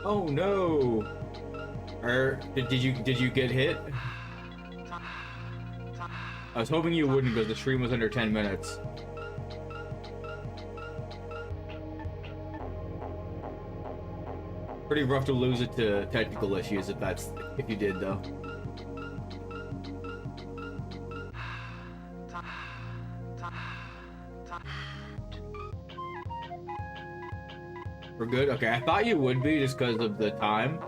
Oh no! Did you get hit? I was hoping you wouldn't because the stream was under 10 minutes. Pretty rough to lose it to technical issues if you did though. We're good? Okay, I thought you would be just because of the time.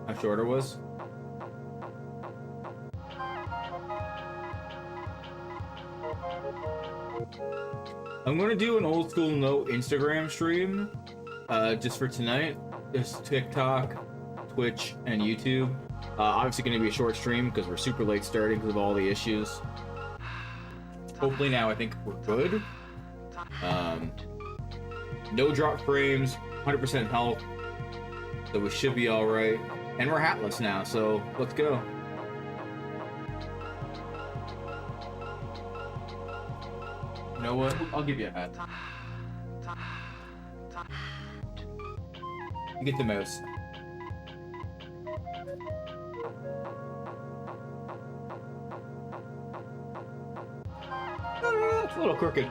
How short it was. I'm gonna do an old school no Instagram stream just for tonight. Just TikTok, Twitch, and YouTube. Obviously gonna be a short stream because we're super late starting because of all the issues. Hopefully now I think we're good. No drop frames, 100% health, so we should be all right. And we're hatless now, so let's go. You know what? I'll give you a hat. You get the mouse. It's a little crooked.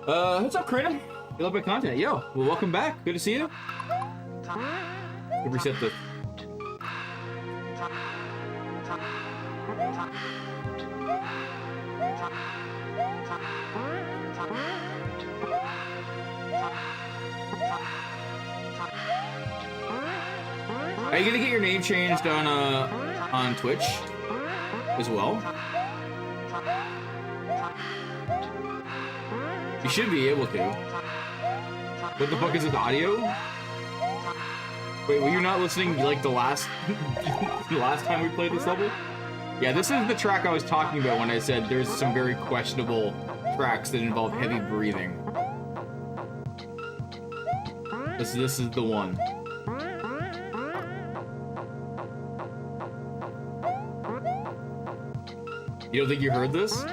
What's up, Kratom? You love my content. Yo, well, welcome back. Good to see you. We'll reset the... Are you gonna get your name changed on Twitch as well? You should be able to. What the fuck is this audio? Wait, were you not listening like the last the last time we played this level? Yeah, this is the track I was talking about when I said there's some very questionable tracks that involve heavy breathing. This is the one. You don't think you heard this?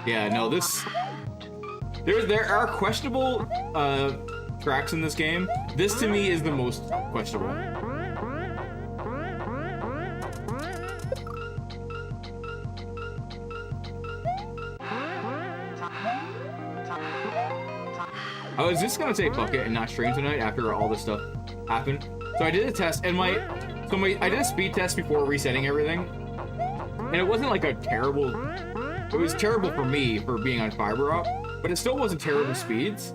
Yeah, no, this... There are questionable tracks in this game. This, to me, is the most questionable. I was just gonna say fuck it and not stream tonight after all this stuff happened. So I did a test, and I did a speed test before resetting everything. And it wasn't like a terrible... It was terrible for me for being on fiber op, but it still wasn't terrible speeds.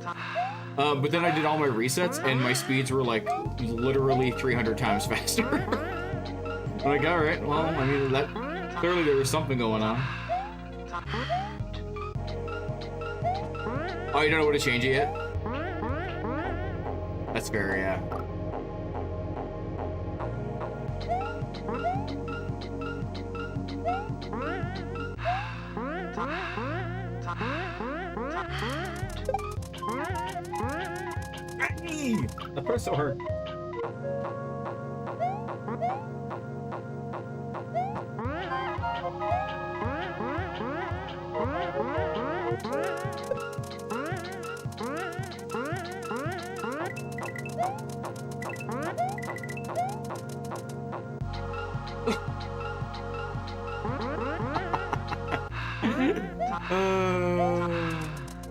But then I did all my resets, and my speeds were like literally 300 times faster. I'm like, all right, well, I mean, that clearly there was something going on. Oh, you don't know what to change it yet? That's fair, yeah. That hurts so hard.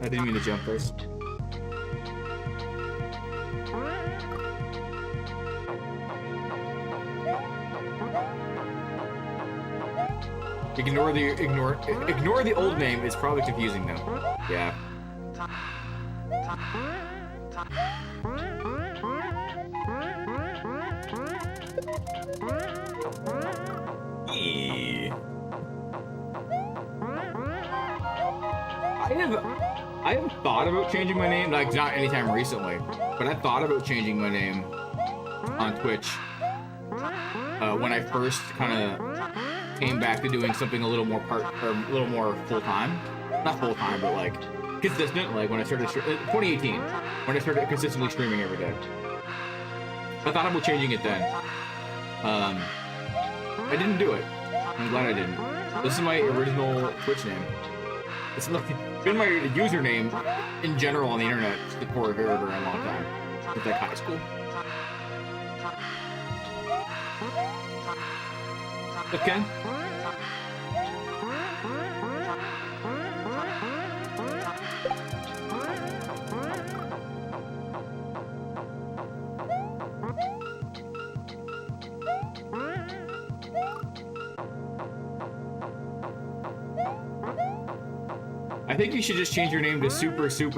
I didn't mean to jump first. Ignore the old name. It's probably confusing though. Yeah. I have thought about changing my name, like not anytime recently, but I thought about changing my name on Twitch when I first kind of came back to doing something a little more full time, not full time, but like consistent. Like when I started 2018, when I started consistently streaming every day. I thought about changing it then. I didn't do it. I'm glad I didn't. This is my original Twitch name. It's like been my username in general on the internet for a very, very long time. Since like high school. Okay. I think you should just change your name to Super. Just went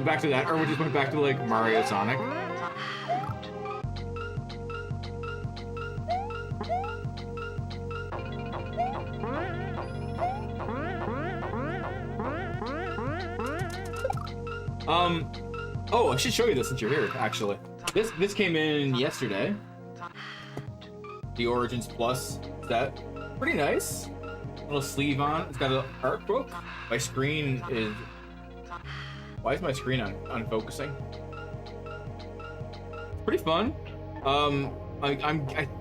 back to that, or we just went back to like Mario Sonic. Oh, I should show you this since you're here, actually. This came in yesterday. The Origins Plus set. Pretty nice. Little sleeve on. It's got an art book. My screen is... Why is my screen unfocusing? Pretty fun.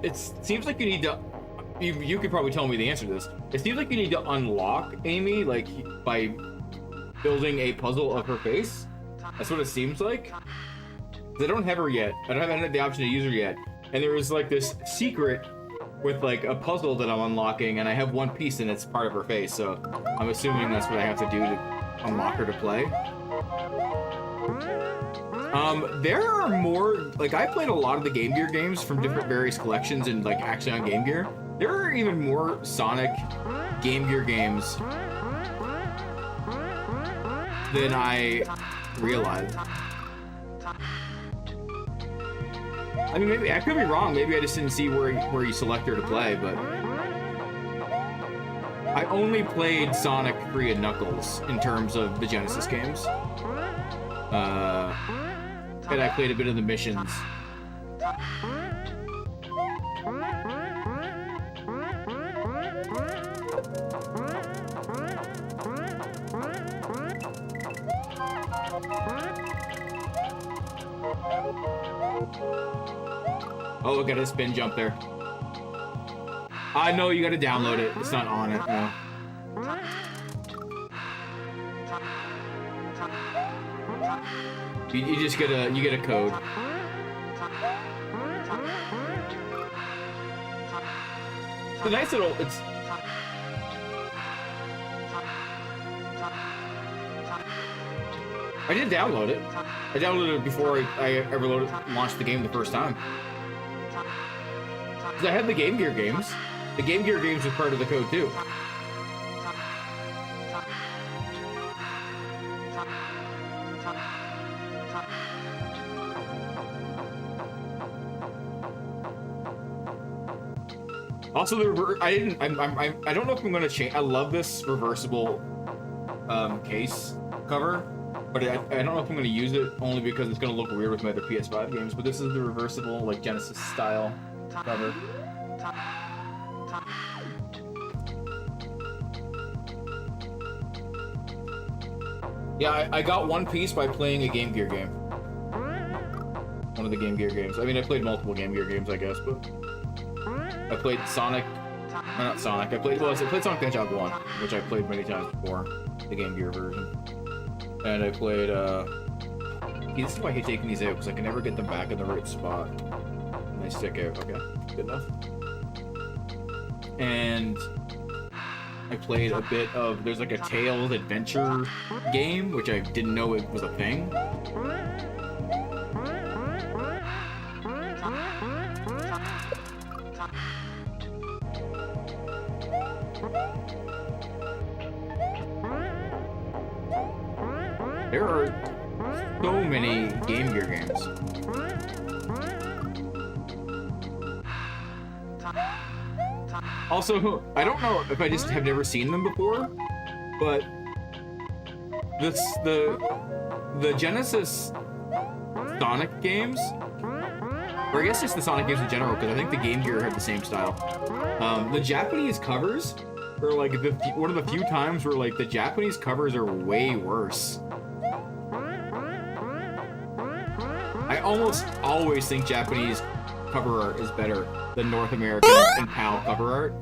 It seems like you need to... You could probably tell me the answer to this. It seems like you need to unlock Amy, like, by building a puzzle of her face. That's what it seems like. I don't have her yet. I haven't had the option to use her yet. And there was like this secret with like a puzzle that I'm unlocking, and I have one piece and it's part of her face. So I'm assuming that's what I have to do to unlock her to play. There are more, like I played a lot of the Game Gear games from different various collections and like actually on Game Gear. There are even more Sonic Game Gear games than I realized. I mean, maybe I could be wrong. Maybe I just didn't see where you select her to play, but I only played Sonic 3 and Knuckles in terms of the Genesis games. And I played a bit of the missions. Oh, look at a spin jump there. I know you gotta download it. It's not on it, no. You just get a code. It's a nice little, it's... I did download it. I downloaded it before I ever launched the game the first time. Because I had the Game Gear games. The Game Gear games were part of the code too. Also, I don't know if I'm gonna change. I love this reversible case cover, but I don't know if I'm gonna use it only because it's gonna look weird with my other PS5 games. But this is the reversible, like Genesis style cover. Yeah, I got one piece by playing a Game Gear game. One of the Game Gear games. I mean, I played multiple Game Gear games, I guess, but I played Sonic. Not Sonic. I played Sonic the Hedgehog 1, which I played many times before, the Game Gear version. And I played, this is why I hate taking these out, because I can never get them back in the right spot. And they stick out. Okay, good enough. And I played a bit of, there's like a Tales adventure game, which I didn't know it was a thing. There are so many Game Gear games. Also, I don't know if I just have never seen them before, but the Genesis Sonic games or I guess just the Sonic games in general, because I think the Game Gear had the same style. The Japanese covers are like one of the few times where like the Japanese covers are way worse. I almost always think Japanese cover art is better than North American and PAL cover art.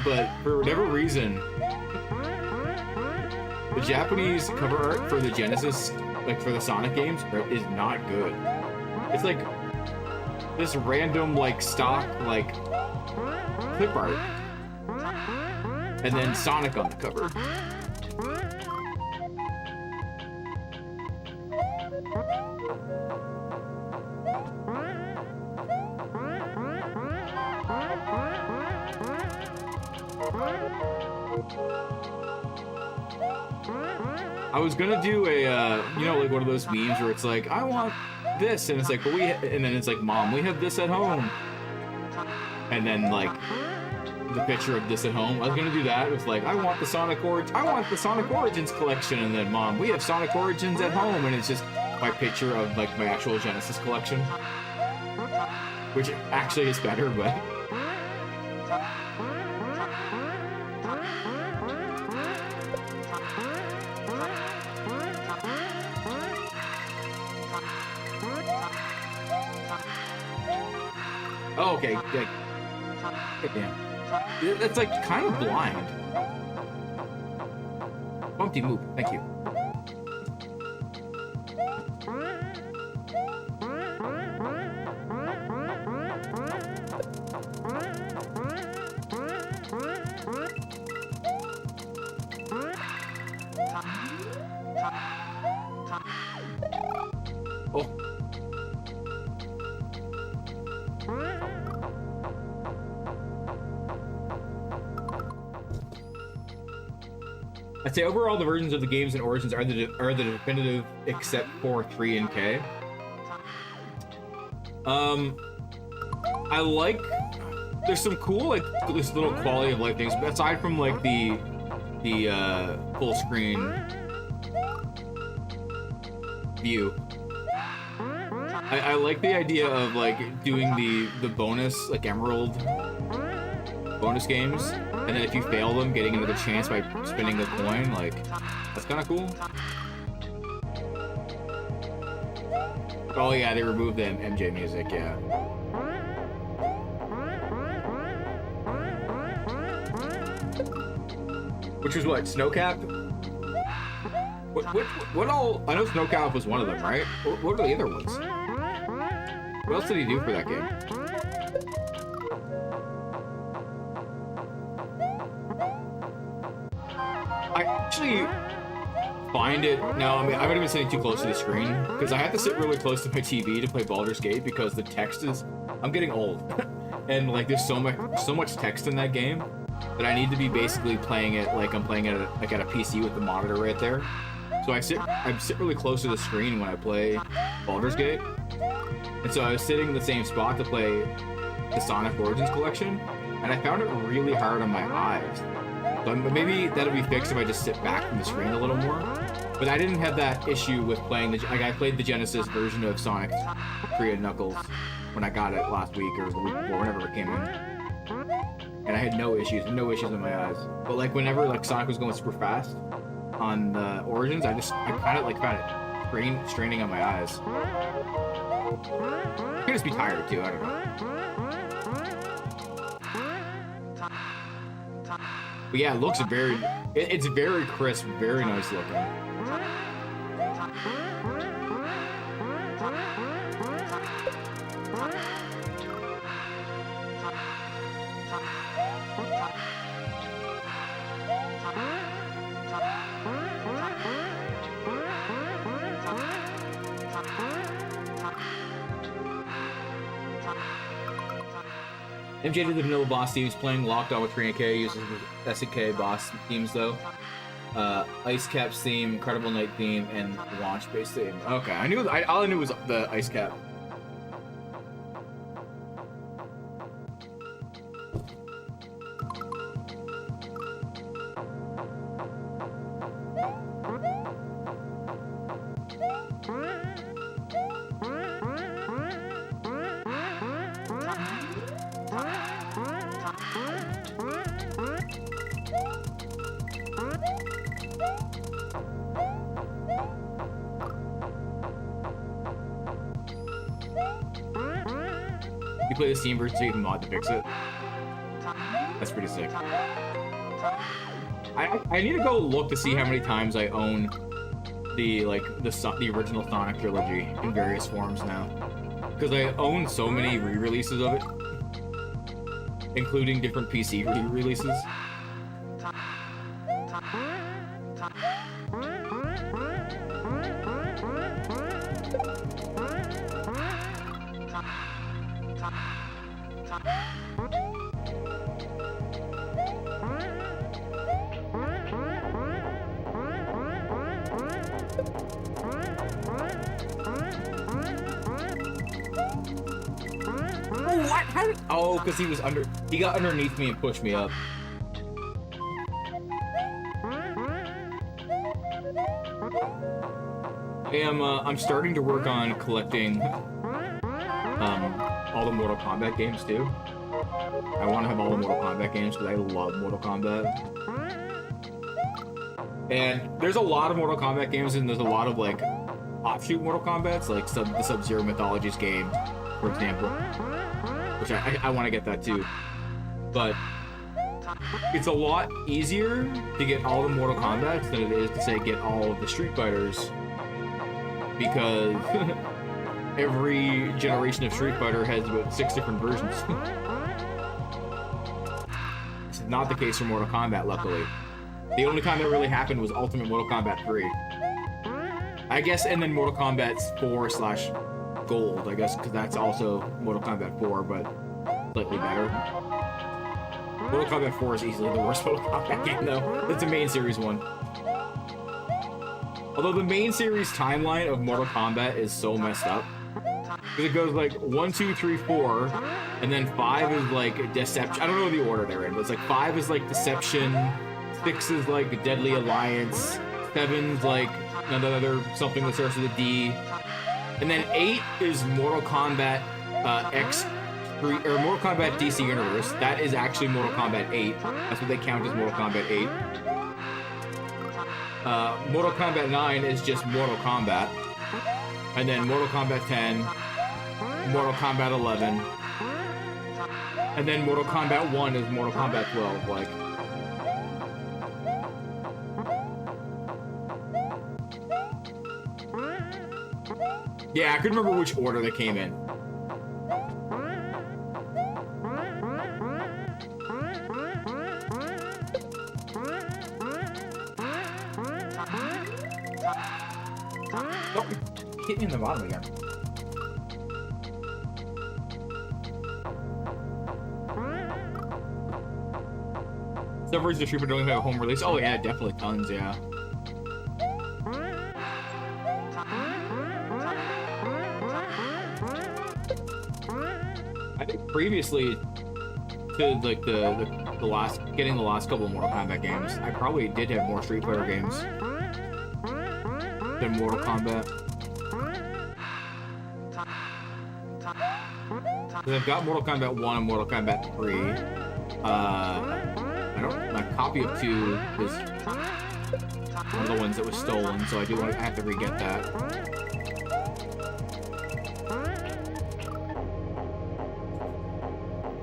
But for whatever reason, the Japanese cover art for the Genesis, like for the Sonic games, is not good. It's like this random, like, stock, like, clip art. And then Sonic on the cover. I was gonna do a, you know, like one of those memes where it's like, I want this, and it's like, but and then it's like, Mom, we have this at home. And then like the picture of this at home. I was gonna do that. It was like, I want the Sonic Origins collection, and then Mom, we have Sonic Origins at home, and it's just my picture of like my actual Genesis collection, which actually is better, but. Oh, okay. Yeah. Damn. That's like kind of blind. Bumpty move. Thank you. Oh. I'd say overall the versions of the games and Origins are the definitive, except for 3 and K. I like, there's some cool like this little quality of life things, but aside from like the full screen view. I like the idea of like doing the bonus, like Emerald bonus games, and then if you fail them, getting another chance by spinning the coin. Like, that's kind of cool. Oh yeah, they removed the MJ music, yeah. Which was what, Snowcap? What all? I know Snowcap was one of them, right? What are the other ones? What else did he do for that game? I actually find it now. I mean, I might have been sitting too close to the screen because I have to sit really close to my TV to play Baldur's Gate because the text is. I'm getting old, and like there's so much text in that game that I need to be basically playing it like I'm playing it at a PC with the monitor right there. So I sit really close to the screen when I play Baldur's Gate. And so I was sitting in the same spot to play the Sonic Origins collection, and I found it really hard on my eyes. So maybe that'll be fixed if I just sit back from the screen a little more. But I didn't have that issue with playing I played the Genesis version of Sonic 3 and Knuckles when I got it last week or the week before, whenever it came in. And I had no issues in my eyes. But like whenever like Sonic was going super fast on the Origins, I kind of like found it straining on my eyes. I could just be tired too, I don't know. But yeah, it looks it's very crisp, very nice looking. MJ did the vanilla boss themes, playing locked on with 3K, uses the SNK boss themes though. Ice Cap's theme, Incredible Night theme, and Launch Base theme. Okay, all I knew was the Ice Cap. You play the Steam version so you can mod to fix it. That's pretty sick. I need to go look to see how many times I own the original Sonic trilogy in various forms now, because I own so many re-releases of it, including different PC re-releases. What? How did... Oh, because he got underneath me and pushed me up. I'm starting to work on collecting all the Mortal Kombat games too. I want to have all the Mortal Kombat games because I love Mortal Kombat. And there's a lot of Mortal Kombat games, and there's a lot of like offshoot Mortal Kombats, like the Sub-Zero Mythologies game, for example, which I want to get that too. But it's a lot easier to get all the Mortal Kombats than it is to say get all of the Street Fighters, because every generation of Street Fighter has about 6 different versions. This is not the case for Mortal Kombat, luckily. The only time that really happened was Ultimate Mortal Kombat 3. I guess, and then Mortal Kombat 4/Gold, I guess, because that's also Mortal Kombat 4, but slightly better. Mortal Kombat 4 is easily the worst Mortal Kombat game, though. It's a main series one. Although the main series timeline of Mortal Kombat is so messed up. Because it goes like 1, 2, 3, 4, and then 5 is like Deception. I don't know the order they're in, but it's like 5 is like Deception, 6 is like Deadly Alliance, 7's like another something that starts with a D, and then 8 is Mortal Kombat X3, or Mortal Kombat DC Universe. That is actually Mortal Kombat 8. That's what they count as Mortal Kombat 8. Mortal Kombat 9 is just Mortal Kombat. And then Mortal Kombat 10, Mortal Kombat 11, and then Mortal Kombat 1 is Mortal Kombat 12, like. Yeah, I couldn't remember which order they came in. Oh, hit me in the bottom again. Some versions of Street Fighter don't even have a home release. Oh yeah, definitely tons, yeah. I think previously to like the last couple of Mortal Kombat games, I probably did have more Street Fighter games than Mortal Kombat. Because I've got Mortal Kombat 1 and Mortal Kombat 3. My copy of 2 is one of the ones that was stolen, so I have to re-get that.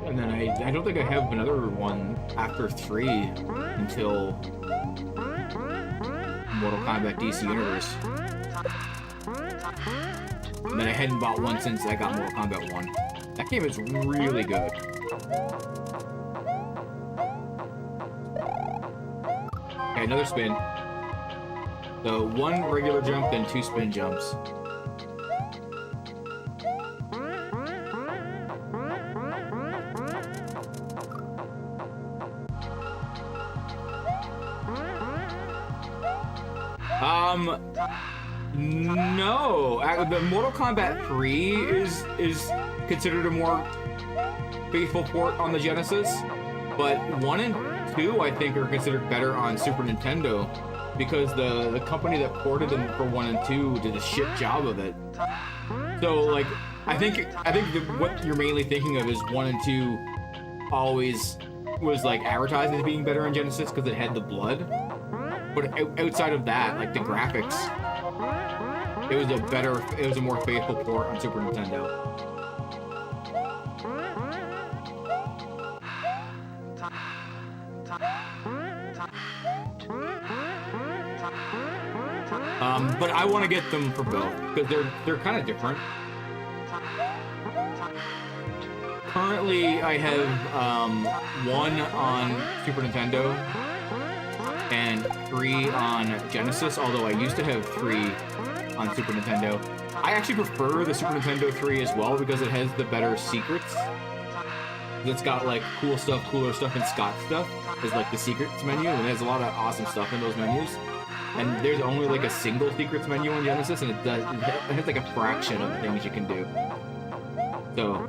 And then I don't think I have another one after 3 until Mortal Kombat DC Universe. And then I hadn't bought one since I got Mortal Kombat 1. That game is really good. Okay, another spin. So 1 regular jump, then 2 spin jumps. No. The Mortal Kombat 3 is considered a more faithful port on the Genesis, but 1 and 2 I think are considered better on Super Nintendo, because the company that ported them for 1 and 2 did a shit job of it. So like I think what you're mainly thinking of is 1 and 2 always was like advertised as being better on Genesis because it had the blood. But outside of that, like the graphics, it was a more faithful port on Super Nintendo. But I want to get them for both because they're kind of different. Currently, I have 1 on Super Nintendo and 3 on Genesis, although I used to have 3 on Super Nintendo. I actually prefer the Super Nintendo 3 as well because it has the better secrets. It's got like cool stuff, cooler stuff, and Scott stuff is like the secrets menu, and there's a lot of awesome stuff in those menus. And there's only like a single secrets menu in Genesis, and it has like a fraction of the things you can do. So,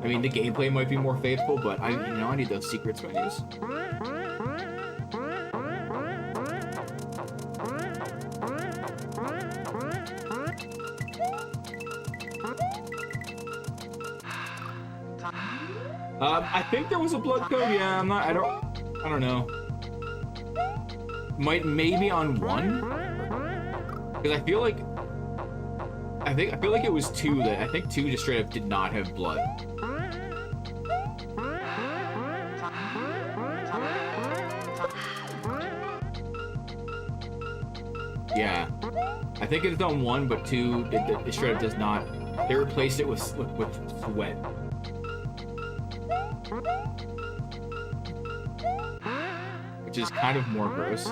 I mean, the gameplay might be more faithful, but I need those secrets menus. I think there was a blood code. Yeah, I don't know. Maybe on 1, because I feel like it was 2 that I think 2 just straight up did not have blood. Yeah, I think it's on 1, but 2 it straight up does not. They replaced it with sweat. Which is kind of more gross.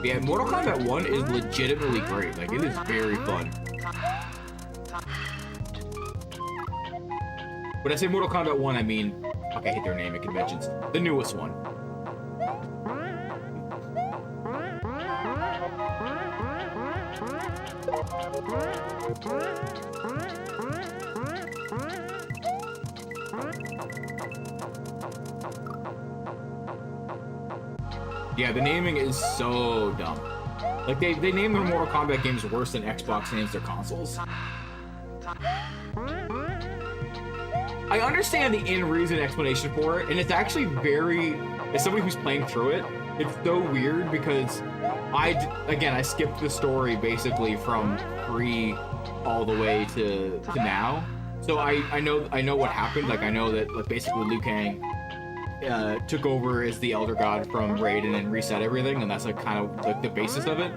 Yeah, Mortal Kombat 1 is legitimately great. Like, it is very fun. When I say Mortal Kombat 1, I mean, fuck, I hate their name at conventions. The newest one. Yeah, the naming is so dumb. Like, they name their Mortal Kombat games worse than Xbox names their consoles. I understand the in-reason explanation for it, and it's actually as somebody who's playing through it, it's so weird because I skipped the story basically from 3 all the way to now. So I know what happened. Like, I know that, like, basically Liu Kang took over as the Elder God from Raiden and reset everything, and that's like kind of like the basis of it.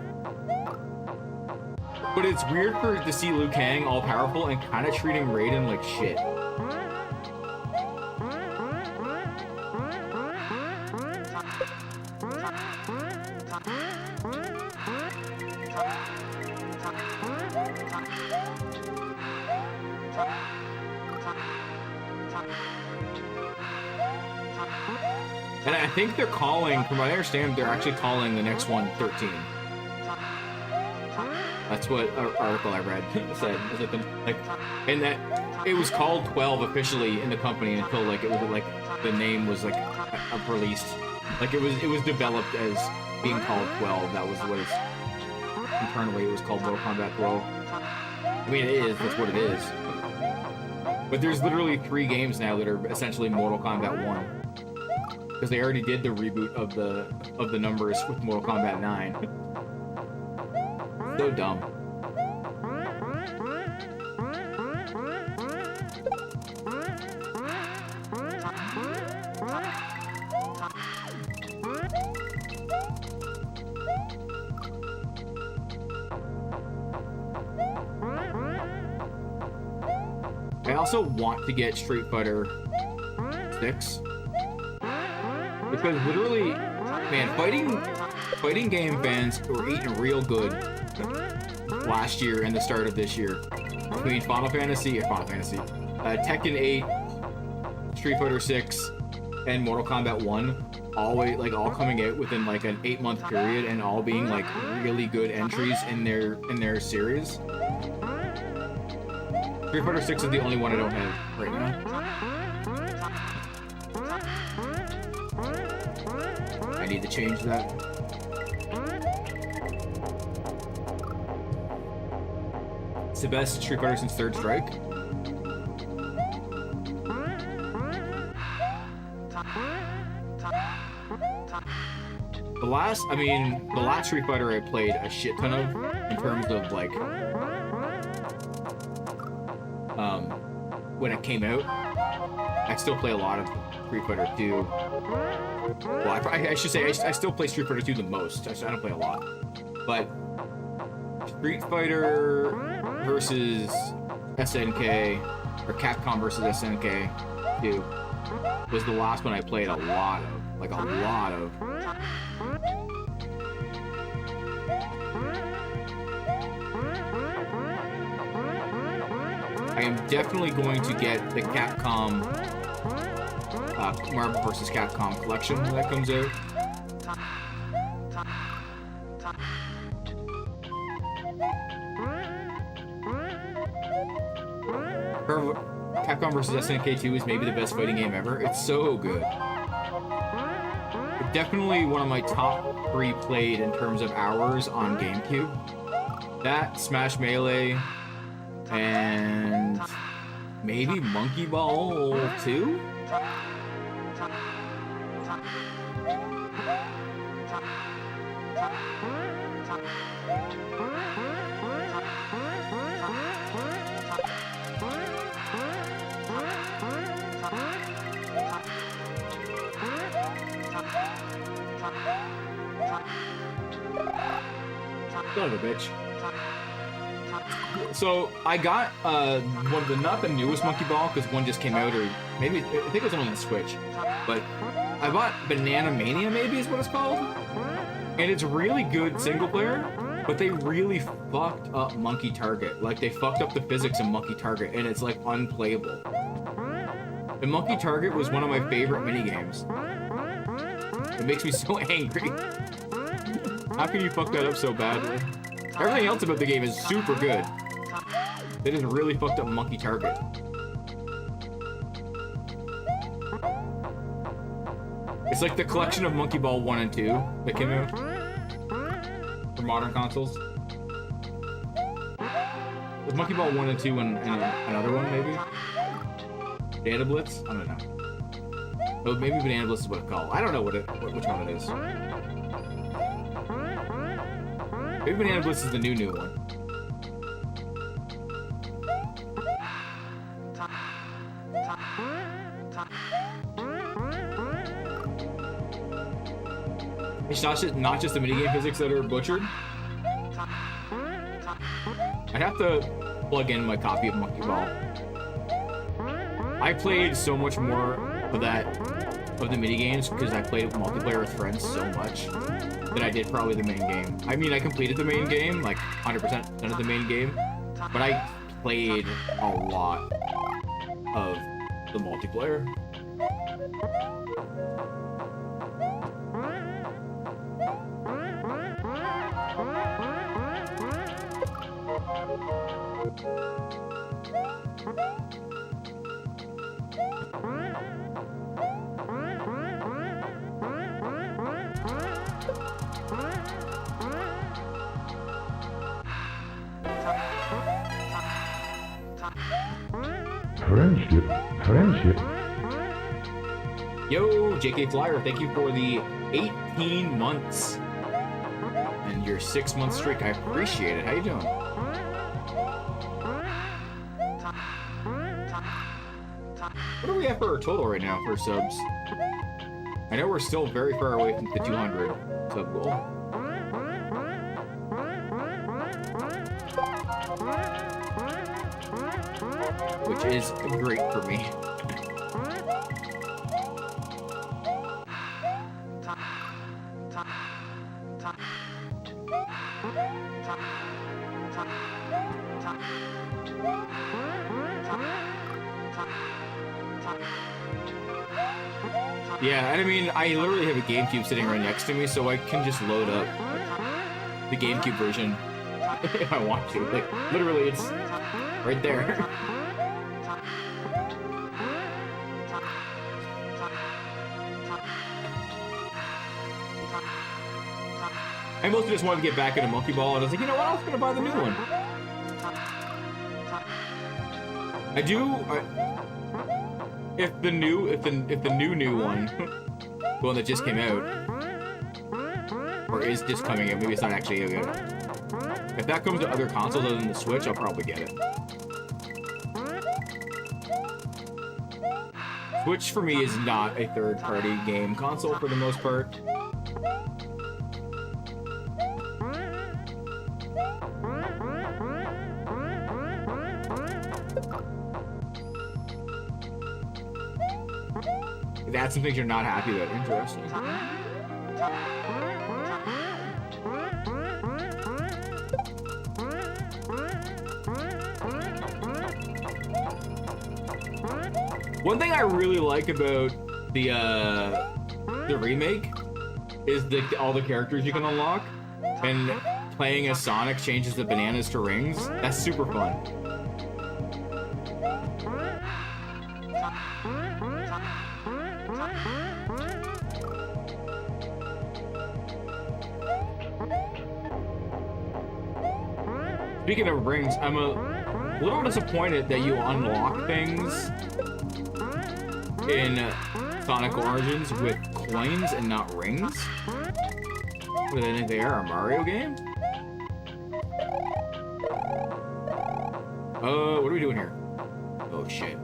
But it's weird to see Liu Kang all powerful and kind of treating Raiden like shit. And I think they're calling, from what I understand, they're actually calling the next one 13. That's what an article I read said. And that it was called 12 officially in the company until like it was like the name was like released. Like it was developed as being called 12. That was what internally it was called Mortal Kombat 12. I mean, it is. That's what it is. But there's literally 3 games now that are essentially Mortal Kombat 1. Because they already did the reboot of the numbers with Mortal Kombat 9. So dumb. I also want to get Street Fighter 6. Because literally, man, fighting game fans were eating real good last year and the start of this year. Between Tekken 8, Street Fighter 6, and Mortal Kombat 1, all coming out within like an 8-month period and all being like really good entries in their series. Street Fighter 6 is the only one I don't have right now. I need to change that. It's the best Street Fighter since Third Strike. The last Street Fighter I played a shit ton of in terms of like, when it came out. I still play a lot of Street Fighter 2. Well, I should say I still play Street Fighter 2 the most. I don't play a lot. But Street Fighter versus SNK, or Capcom versus SNK 2, was the last one I played a lot of. Like, a lot of. I am definitely going to get the Capcom Marvel vs. Capcom collection when that comes out. Capcom vs. SNK 2 is maybe the best fighting game ever. It's so good. Definitely one of my top 3 played in terms of hours on GameCube. That, Smash Melee, and maybe Monkey Ball 2? Son of a bitch. So I got one of the, not the newest Monkey Ball, because one just came out, or maybe I think it was only on Switch. But I bought Banana Mania, maybe is what it's called, and it's really good single player. But they really fucked up Monkey Target. Like, they fucked up the physics of Monkey Target, and it's like unplayable. And Monkey Target was one of my favorite minigames. It makes me so angry. How can you fuck that up so badly? Everything else about the game is super good. They just really fucked up Monkey Target. It's like the collection of Monkey Ball 1 and 2 that came out for modern consoles. With Monkey Ball 1 and 2 and another one, maybe? Banana Blitz? I don't know. Oh, maybe Banana Blitz is what it's called. I don't know which one it is. Maybe Banana Blitz is the new one. It's not just the minigame physics that are butchered. I'd have to plug in my copy of Monkey Ball. I played so much more of the minigames because I played multiplayer with friends so much that I did probably the main game. I mean, I completed the main game, like 100% of the main game, but I played a lot of the multiplayer. Friendship. Yo, JK Flyer, thank you for the 18 months and your 6-month streak. I appreciate it. How you doing? What are we at for our total right now for subs? I know we're still very far away from the 200 sub goal. Which is great for me. Yeah, and I mean, I literally have a GameCube sitting right next to me, so I can just load up the GameCube version if I want to. Like, literally, it's right there. I mostly just wanted to get back into Monkey Ball, and I was like, you know what, I was gonna buy the new one. if the new one, the one that just came out, or is just coming out, maybe it's not actually out yet. If that comes to other consoles other than the Switch, I'll probably get it. Switch for me is not a third-party game console for the most part. That's some things you're not happy about. Interesting. One thing I really like about the remake is all the characters you can unlock, and playing as Sonic changes the bananas to rings. That's super fun. Speaking of rings, I'm a little disappointed that you unlock things in Sonic Origins with coins and not rings. What do they think they are, a Mario game? What are we doing here? Oh shit.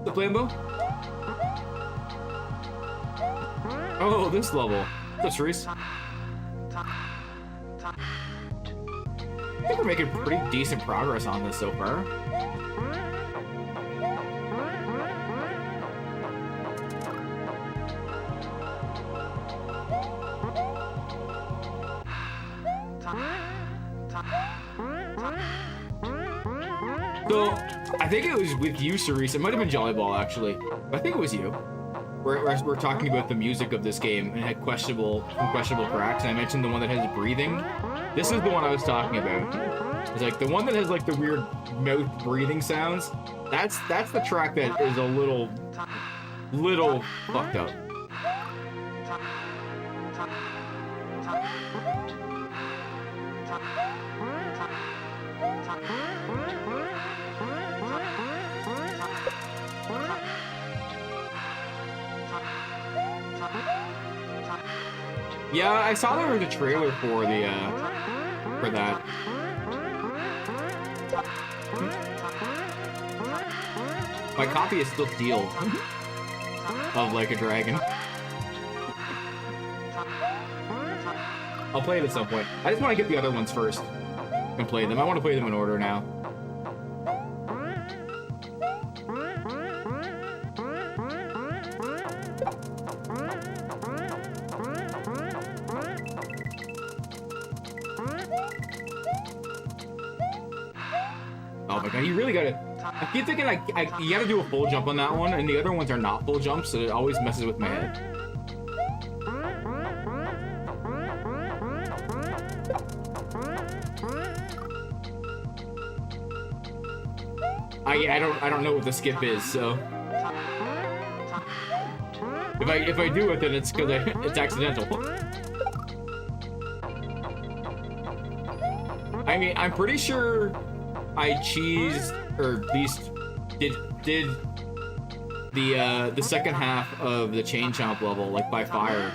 The Flambo? Oh, this level. What's up, Reese? I think we're making pretty decent progress on this so far. So, I think it was with you, Cerise. It might have been Jolly-Ball, actually. I think it was you. We're talking about the music of this game and it had questionable cracks, and I mentioned the one that has breathing. This is the one I was talking about. It's like the one that has like the weird mouth breathing sounds. That's the track that is a little fucked up. Yeah, I saw there was a trailer for that. My copy is still sealed of Like a Dragon. I'll play it at some point. I just want to get the other ones first and play them. I want to play them in order now. Oh my god, you really gotta... I keep thinking you gotta do a full jump on that one, and the other ones are not full jumps, so it always messes with my head. I don't know what the skip is, so... If I do it, then it's because it's accidental. I mean, I'm pretty sure I cheesed, or at least did the second half of the chain chomp level, like by fire,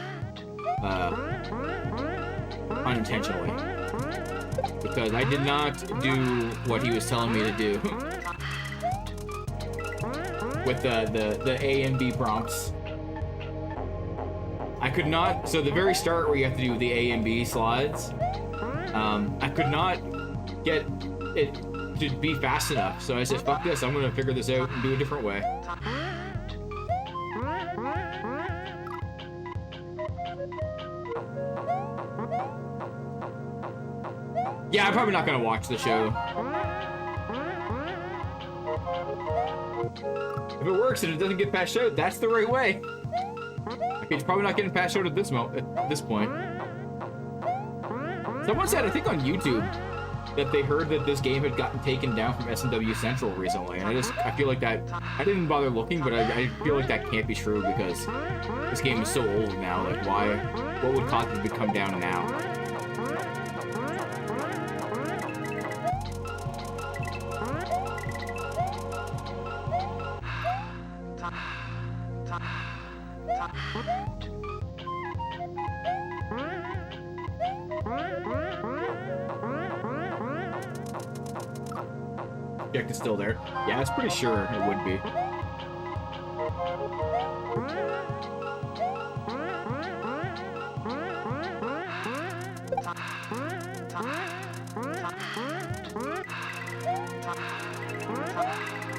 unintentionally, because I did not do what he was telling me to do with the A and B prompts. I could not. So the very start where you have to do the A and B slides, I could not get it to be fast enough, so I said, fuck this, I'm gonna figure this out and do a different way. Yeah, I'm probably not gonna watch the show. If it works and it doesn't get past show, that's the right way. Okay, it's probably not getting past show at this point. Someone said, I think on YouTube, that they heard that this game had gotten taken down from S&W Central recently, and I feel like that, I didn't bother looking, but I feel like that can't be true because this game is so old now. Like, what would cause it to come down now? Object is still there. Yeah, I was pretty sure it would be.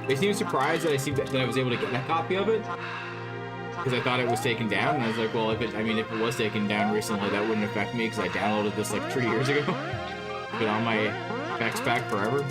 They seemed surprised that I was able to get a copy of it, because I thought it was taken down, and I was like, well, if it was taken down recently, that wouldn't affect me because I downloaded this like 3 years ago. Been on my effects pack forever.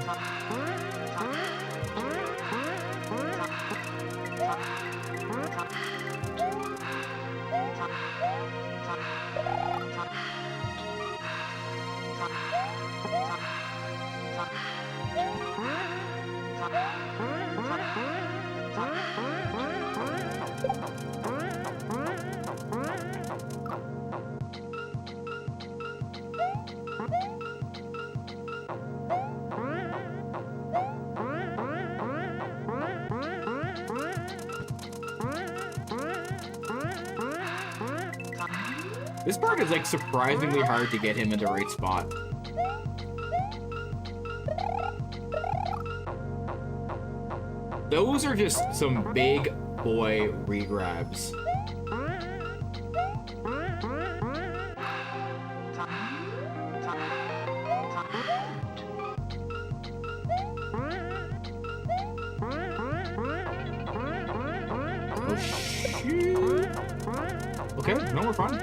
This part is like surprisingly hard to get him in the right spot. Those are just some big boy regrabs. Oh shoot. Okay, no, we're fine.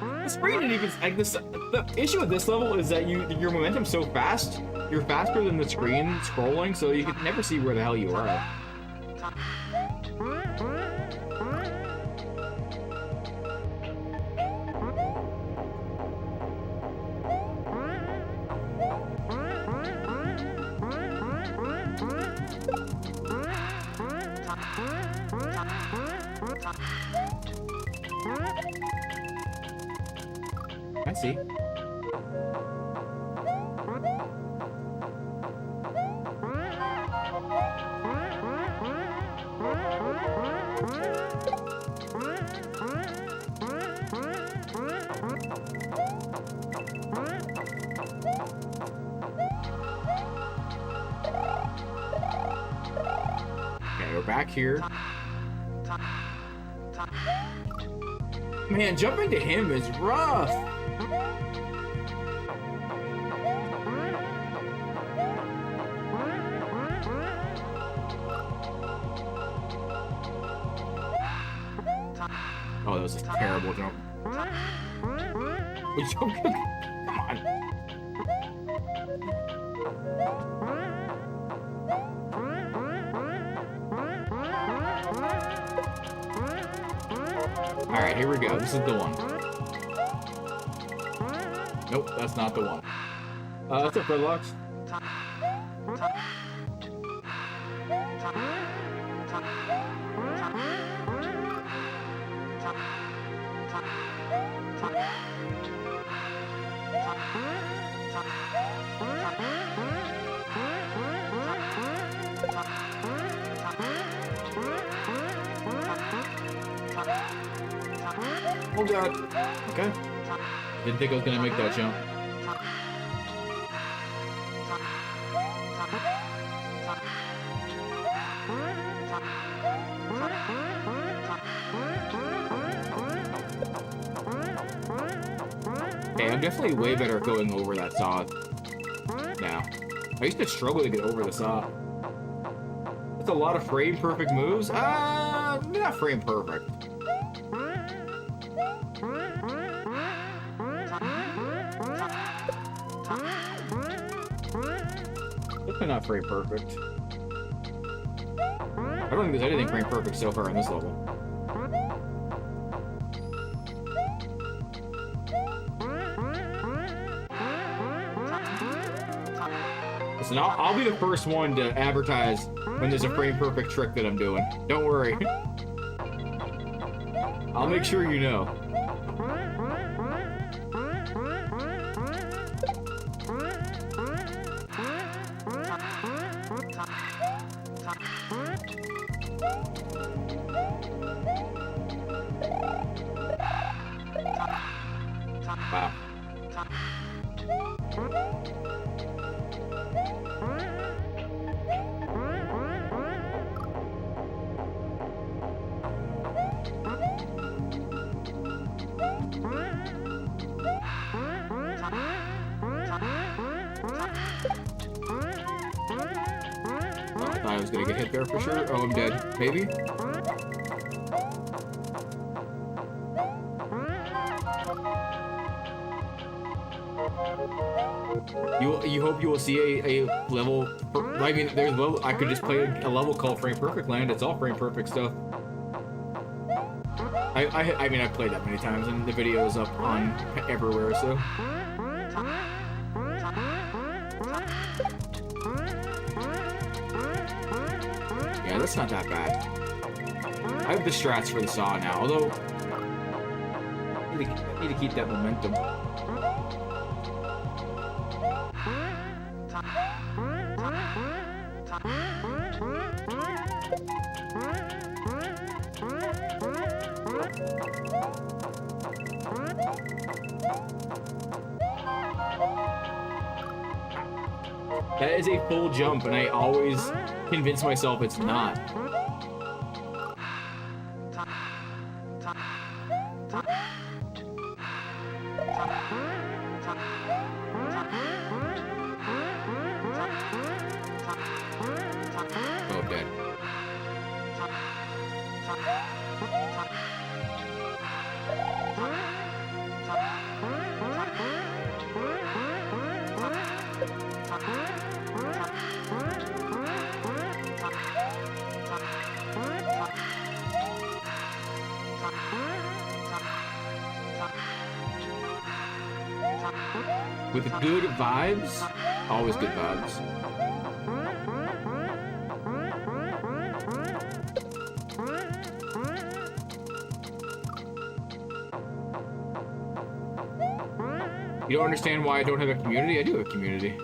The spring didn't even like this. The issue with this level is that your momentum's so fast. You're faster than the screen scrolling, so you can never see where the hell you are. I see. Okay, we're back here. Man, jumping to him is rough. Oh, that was a terrible jump. We jumped. Come on. All right, here we go. This is the one. Nope, that's not the one. What's up, Redlocks? Oh god. Okay. Didn't think I was gonna make that jump. Okay, I'm definitely way better at going over that saw now. I used to struggle to get over the saw. That's a lot of frame perfect moves. Not frame perfect. Definitely not frame perfect. I don't think there's anything frame perfect so far in this level. and I'll be the first one to advertise when there's a frame perfect trick that I'm doing. Don't worry. I'll make sure you know. Wow. Oh, I thought I was gonna get hit there for sure. Oh, I'm dead. Maybe? You hope you will see a level. I mean, there's level. I could just play a level called Frame Perfect Land. It's all frame perfect stuff. I mean, I've played that many times, and the video is up on everywhere. So. Yeah, that's not that bad. I have the strats for the saw now, although I need to keep that momentum. That is a full jump, and I always convince myself it's not. Oh, dead. With good vibes, always good vibes. You don't understand why I don't have a community? I do have a community.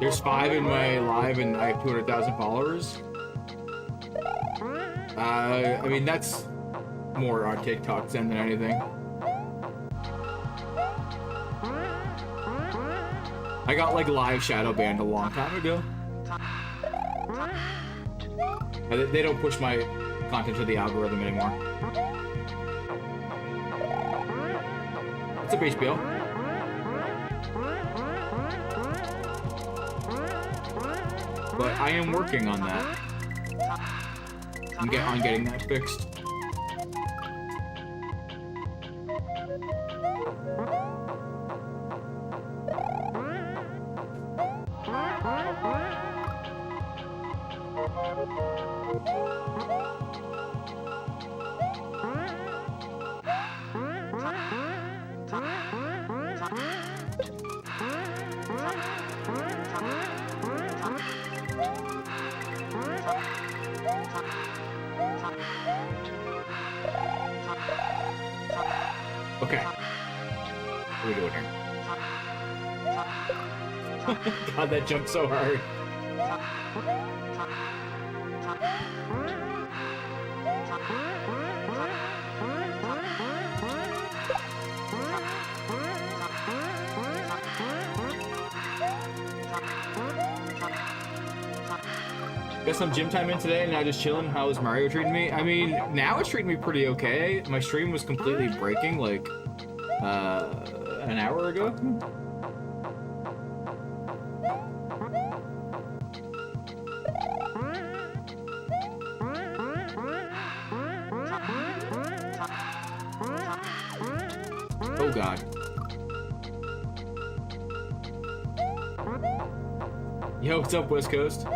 There's 5 in my live and I have 200,000 followers. I mean, that's more on TikTok than anything. I got like live shadow banned a long time ago. They don't push my content to the algorithm anymore. What's up, HBO? But I am working on that. I'm getting that fixed. Okay. What are we doing here? God, that jumped so hard. Got some gym time in today and now just chilling. How is Mario treating me? I mean, now it's treating me pretty okay. My stream was completely breaking like an hour ago. Oh God. Yo, what's up, West Coast?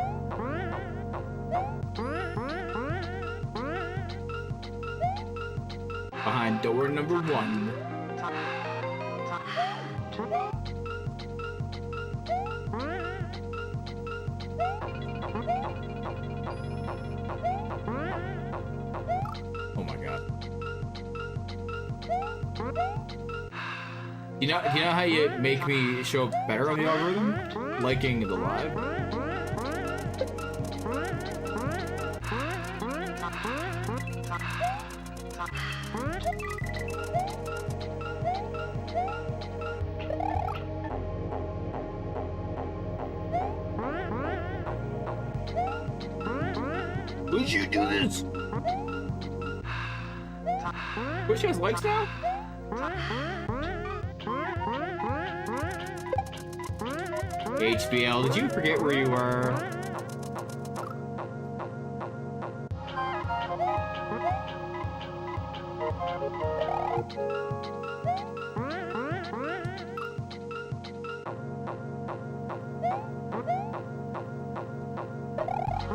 Behind door number 1. Oh my God. You know how you make me show up better on the algorithm? Liking the live. Would you do this? Twitch has likes now? HBL, did you forget where you were?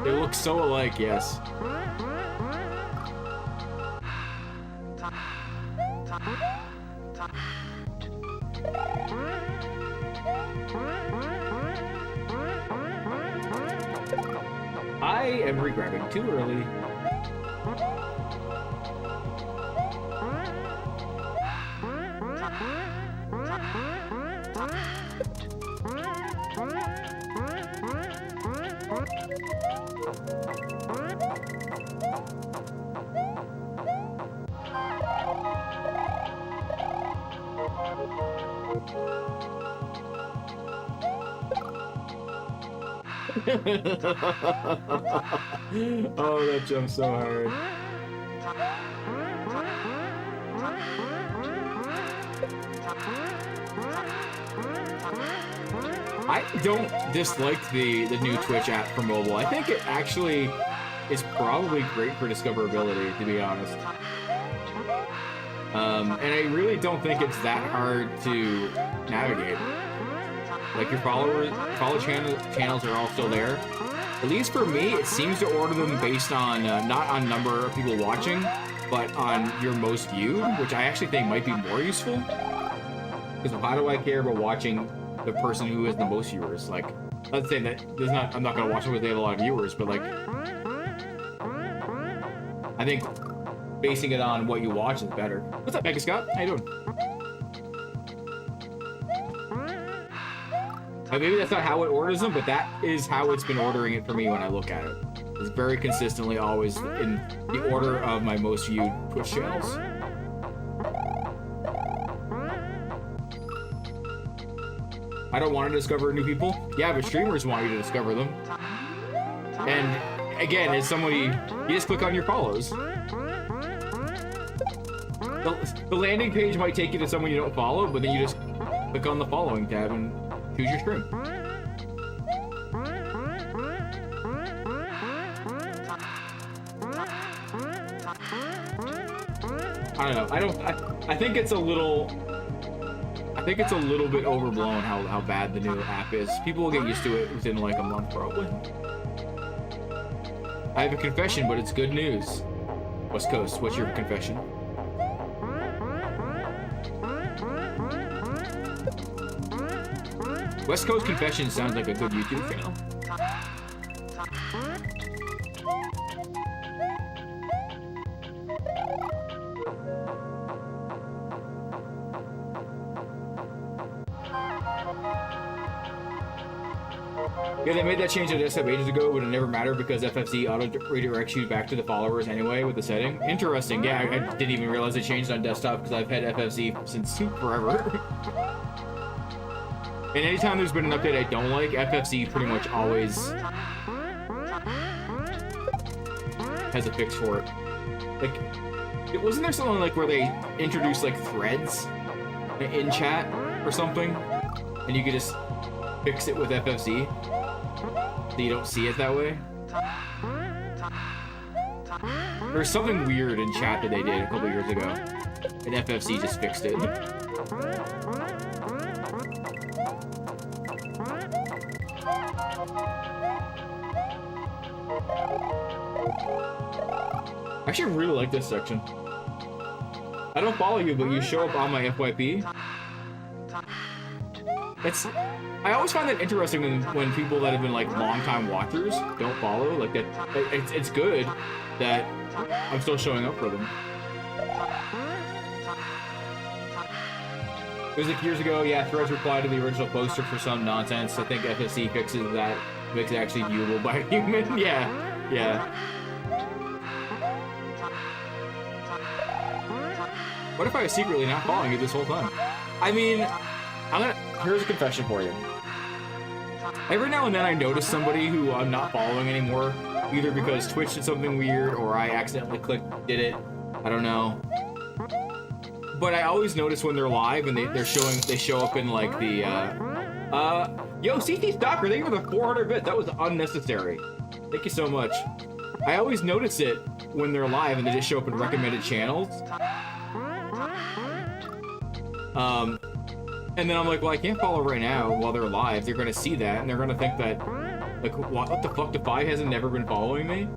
They look so alike, yes. I am re-grabbing too early. Oh, that jumped so hard. I don't dislike the new Twitch app for mobile. I think it actually is probably great for discoverability, to be honest. And I really don't think it's that hard to navigate. Like your follow channels are all still there. At least for me, it seems to order them based on not on number of people watching, but on your most viewed, which I actually think might be more useful. Because why do I care about watching the person who has the most viewers? Like, let's say that I'm not gonna watch them because they have a lot of viewers, but like, I think basing it on what you watch is better. What's up, Mega Scott? How you doing? Maybe that's not how it orders them, but that is how it's been ordering it for me when I look at it. It's very consistently always in the order of my most viewed Twitch channels. I don't want to discover new people. Yeah, but streamers want you to discover them. And again, as somebody, you just click on your follows. The landing page might take you to someone you don't follow, but then you just click on the following tab and choose your stream. I don't know. I think it's a little bit overblown how bad the new app is. People will get used to it within like a month probably. I have a confession, but it's good news. West Coast, what's your confession? West Coast Confession sounds like a good YouTube channel. Yeah, they made that change to desktop ages ago, but it never mattered because FFC auto redirects you back to the followers anyway with the setting. Interesting. Yeah, I didn't even realize it changed on desktop because I've had FFC since forever. And anytime there's been an update I don't like, FFC pretty much always has a fix for it. Like, wasn't there something like where they introduced like threads in chat or something, and you could just fix it with FFC so you don't see it that way? There's something weird in chat that they did a couple years ago, and FFC just fixed it. I actually really like this section. I don't follow you, but you show up on my FYP. I always find that interesting when people that have been like long-time watchers don't follow. Like that, it's good that I'm still showing up for them. It was like years ago, yeah, Threads replied to the original poster for some nonsense. I think FSC fixes that, makes it actually viewable by a human. Yeah. What if I was secretly not following you this whole time? I mean, here's a confession for you. Every now and then I notice somebody who I'm not following anymore, either because Twitch did something weird or I accidentally did it. I don't know. But I always notice when they're live and they show up in like the yo, CT Stalker, thank you for the 400 bits. That was unnecessary. Thank you so much. I always notice it when they're live and they just show up in recommended channels. And then I'm like, well, I can't follow right now while they're live. They're gonna see that and they're gonna think that, like, what the fuck? Defy hasn't never been following me,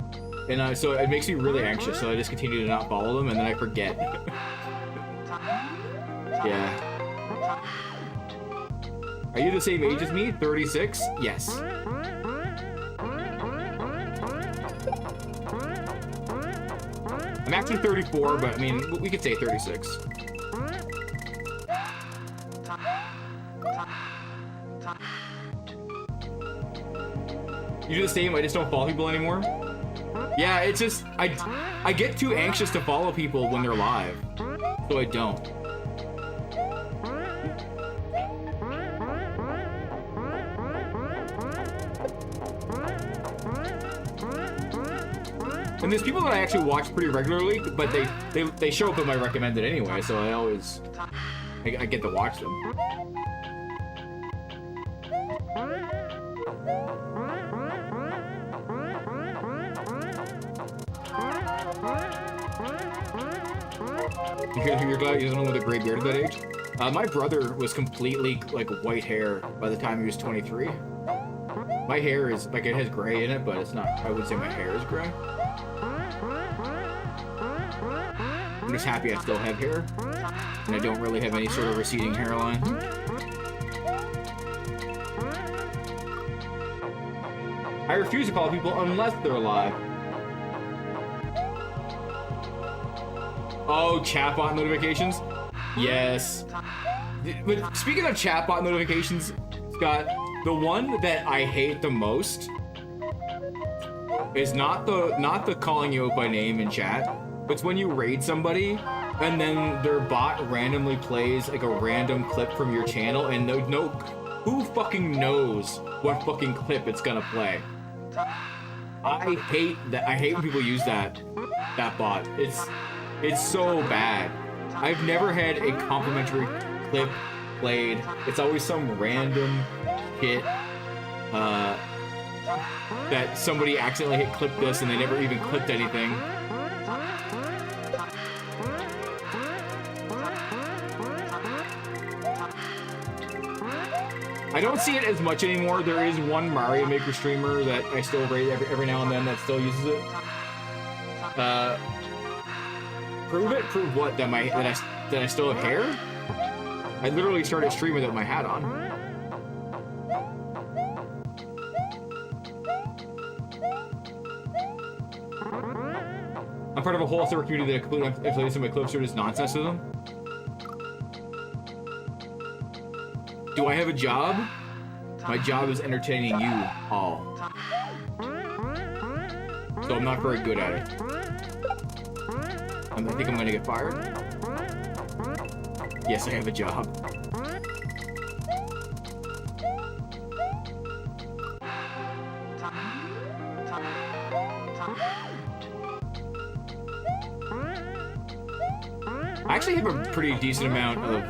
and so it makes me really anxious. So I just continue to not follow them, and then I forget. Yeah. Are you the same age as me? 36? Yes. I'm actually 34, but I mean, we could say 36. You do the same, I just don't follow people anymore? Yeah, it's just, I get too anxious to follow people when they're live, so I don't. And there's people that I actually watch pretty regularly, but they show up in my recommended anyway, so I get to watch them. You're glad you're the one with a gray beard at that age? My brother was completely like white hair by the time he was 23. My hair is like, it has gray in it, but it's not, I would say my hair is gray. I'm just happy I still have hair, and I don't really have any sort of receding hairline. I refuse to follow people unless they're alive. Oh, chatbot notifications? Yes. But speaking of chatbot notifications, Scott, the one that I hate the most is not the calling you out by name in chat. It's when you raid somebody and then their bot randomly plays like a random clip from your channel, and who fucking knows what fucking clip it's gonna play. I hate that. I hate when people use that bot. It's so bad. I've never had a complimentary clip played. It's always some random shit that somebody accidentally hit clip this and they never even clipped anything. I don't see it as much anymore. There is one Mario Maker streamer that I still raid every now and then that still uses it. Prove it? Prove what? That I still have hair? I literally started streaming with my hat on. I'm part of a whole server community that completely inflates my clips through this nonsense to them. Do I have a job? My job is entertaining you all. So I'm not very good at it. I think I'm gonna get fired. Yes, I have a job. I actually have a pretty decent amount of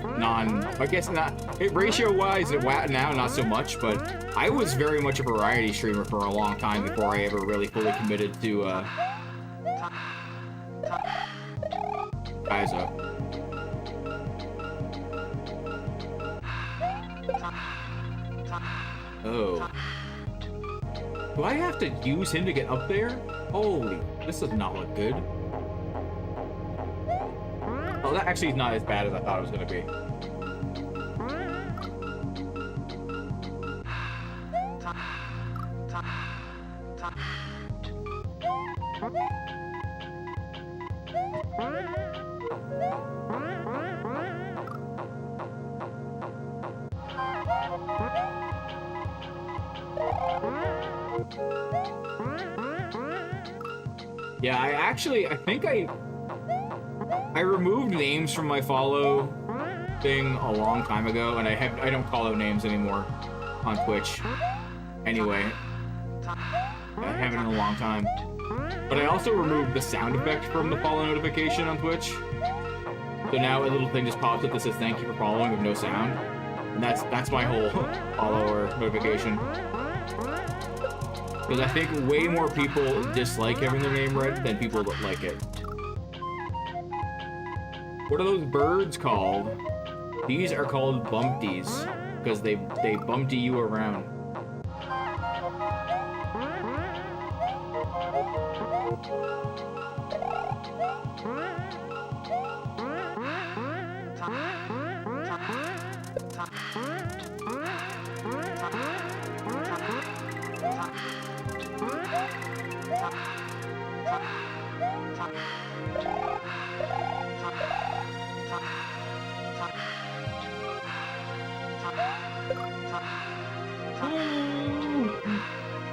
I guess not, ratio-wise, now not so much, but I was very much a variety streamer for a long time before I ever really fully committed to, Casio. Oh. Do I have to use him to get up there? Holy, this does not look good. Oh, that actually is not as bad as I thought it was going to be. Yeah, I think I removed names from my follow thing a long time ago, and I don't call out names anymore on Twitch. Anyway, I haven't in a long time. But I also removed the sound effect from the follow notification on Twitch. So now a little thing just pops up that says thank you for following with no sound. And that's my whole follower notification. Because I think way more people dislike having their name read than people that like it. What are those birds called? These are called bumpties, because they bumpty you around.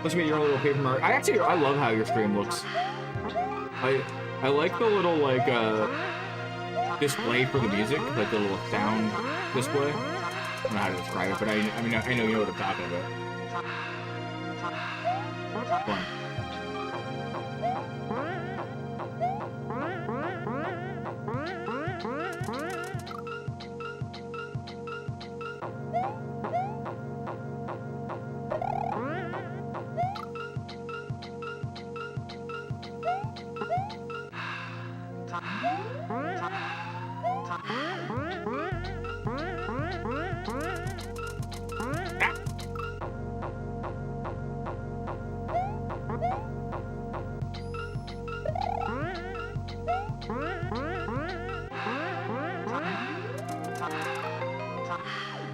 Let's make your own little paper mark. I love how your stream looks. I like the little like display for the music, like the little sound display. I don't know how to describe it, but I mean I know you know what I'm talking about. Fun.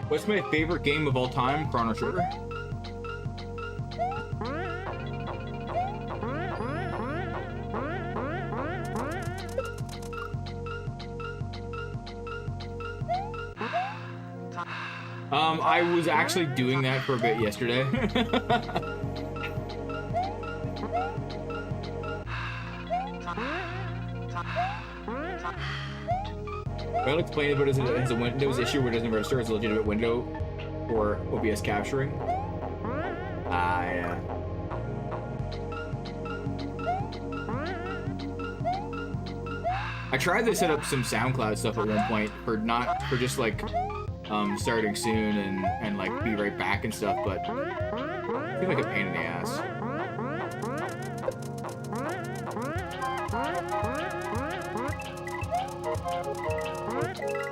What's my favorite game of all time? Chrono Trigger. I was actually doing that for a bit yesterday. I'll explain it, but it has a Windows issue where it doesn't register as a legitimate window for OBS capturing. Yeah. I tried to set up some SoundCloud stuff at one point for just like starting soon and like be right back and stuff, but I feel like a pain in the ass.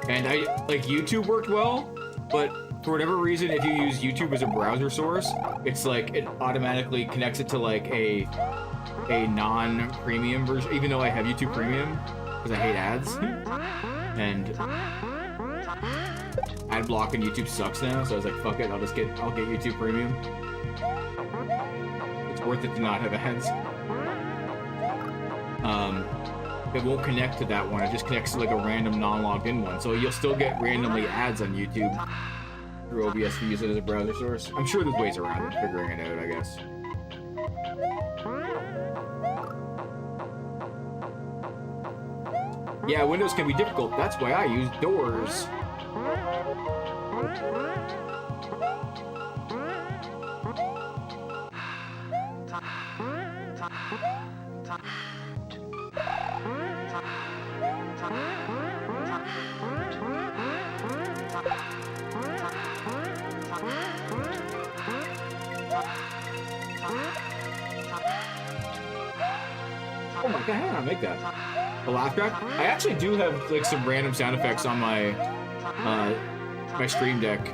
And like YouTube worked well, but for whatever reason, if you use YouTube as a browser source, it's like it automatically connects it to like a non-premium version, even though I have YouTube Premium because I hate ads. And ad block on YouTube sucks now, so I was like, fuck it, I'll get YouTube Premium. It's worth it to not have ads. It won't connect to that one. It just connects to like a random non-logged in one. So you'll still get randomly ads on YouTube. through OBS to use it as a browser source. I'm sure there's ways around it, figuring it out, I guess. Yeah, Windows can be difficult. That's why I use doors. Oh my god, how did I make that? The laugh track? I actually do have like some random sound effects on my my Stream Deck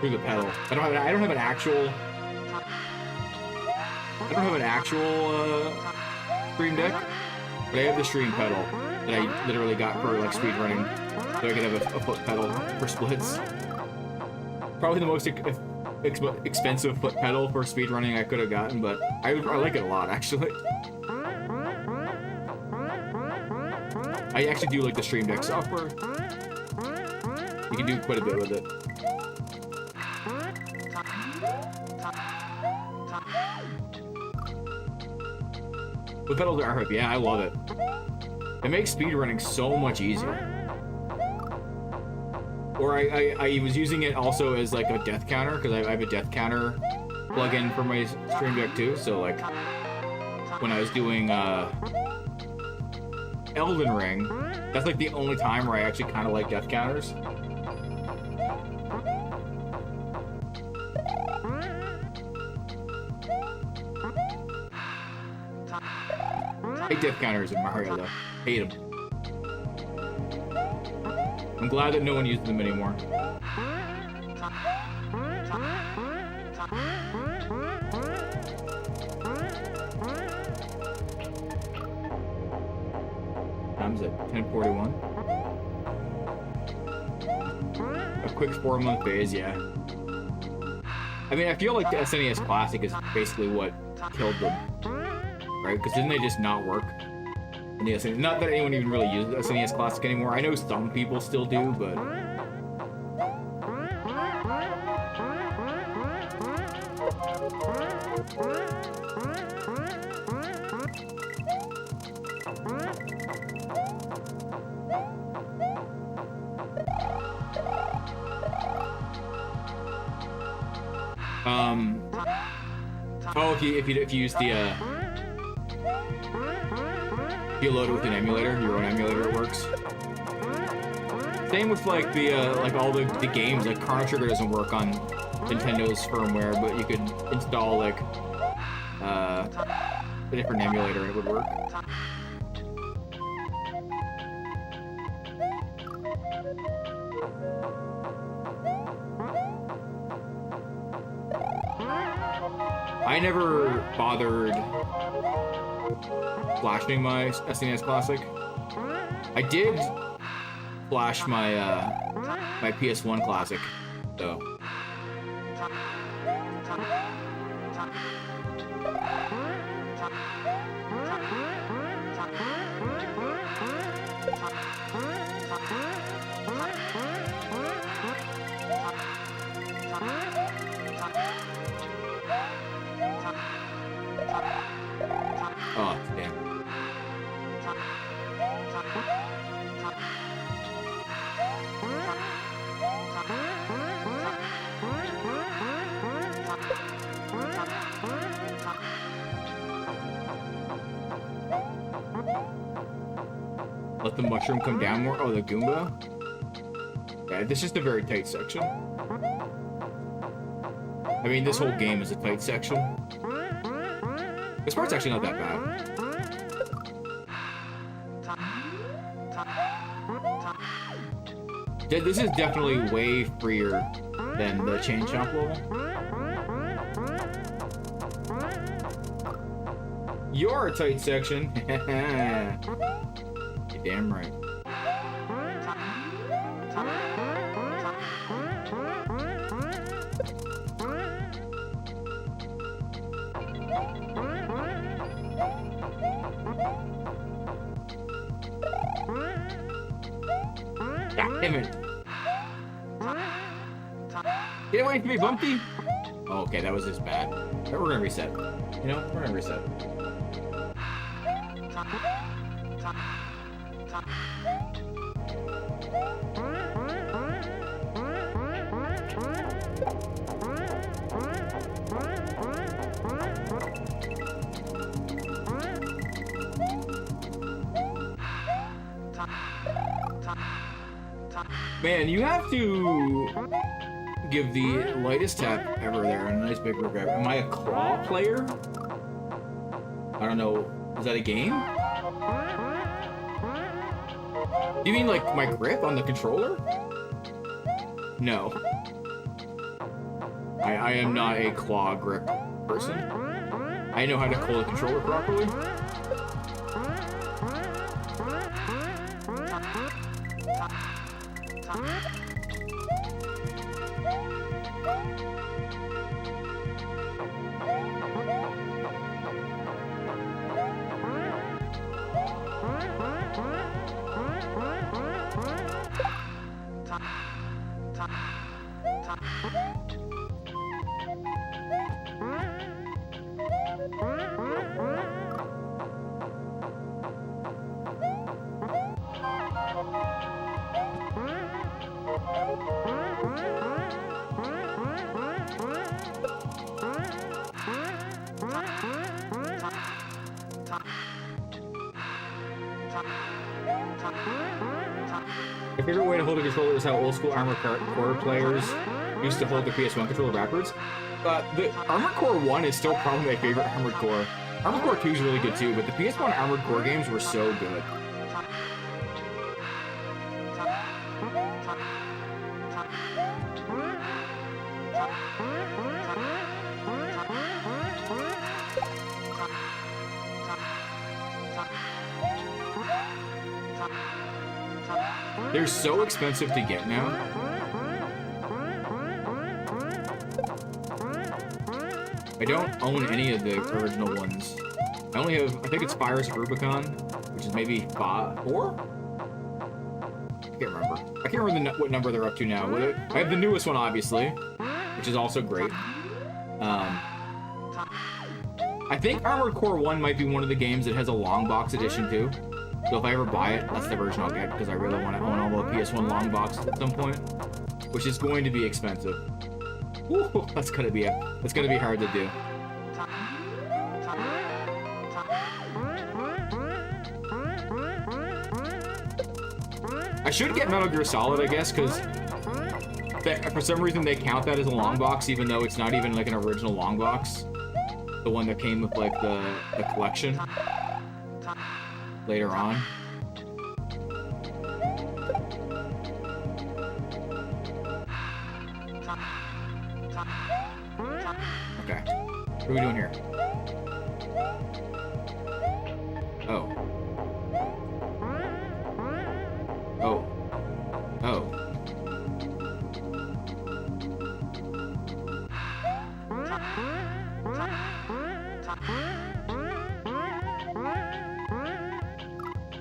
through the pedal. I don't have an actual Stream Deck, but I have the Stream pedal that I literally got for like speedrunning, so I could have a foot pedal for splits. Probably the most expensive foot pedal for speedrunning I could have gotten, but I like it a lot actually. I actually do like the Stream Deck software. You can do quite a bit with it. The pedals are yeah, I love it. It makes speedrunning so much easier. Or I was using it also as like a death counter, because I have a death counter plugin for my Stream Deck too. So like when I was doing Elden Ring, that's like the only time where I actually kind of like death counters. I hate death counters in Mario though. Hate them. I'm glad that no one uses them anymore. Time's at 10:41. A quick 4-month phase, yeah. I mean, I feel like the SNES Classic is basically what killed them, right? Because didn't they just not work? In the SNES? Not that anyone even really uses the SNES Classic anymore. I know some people still do, but oh, if you use the if you load it with an emulator, your own emulator, it works. Same with like the like all the games. Like Chrono Trigger doesn't work on Nintendo's firmware, but you could install like a different emulator and it would work. I never bothered flashing my SNES Classic. I did flash my my PS1 Classic, though. Oh, damn. Let the mushroom come down more. Oh, the Goomba? Yeah, this is just a very tight section. I mean, this whole game is a tight section. This part's actually not that bad. This is definitely way freer than the Chain Chomp level. You're a tight section. You're damn right. Damn it. trying to be bumpy? Oh, okay, that was just bad. But we're gonna reset. You know, we're gonna reset. Man, you have to give the lightest tap ever there and a nice big grab. Am I a claw player? I don't know. Is that a game? Do you mean like my grip on the controller? No. I am not a claw grip person. I know how to hold a controller properly. My favorite way to hold a controller is how old school Armored Core players used to hold the PS1 controller backwards. The Armored Core 1 is still probably my favorite Armored Core. Armored Core 2 is really good too, but the PS1 Armored Core games were so good. They're so expensive to get now. I don't own any of the original ones. I only have, I think it's Fires of Rubicon, which is maybe 4? I can't remember. I can't remember what number they're up to now. I have the newest one, obviously, which is also great. I think Armored Core 1 might be one of the games that has a long box edition too. So if I ever buy it, that's the version I'll get because I really want to own all the PS1 long box at some point, which is going to be expensive. Woo, that's gonna be hard to do. I should get Metal Gear Solid, I guess, because for some reason they count that as a long box, even though it's not even like an original long box. The one that came with like the collection later on. Okay. What are we doing here? Oh. Oh. Oh.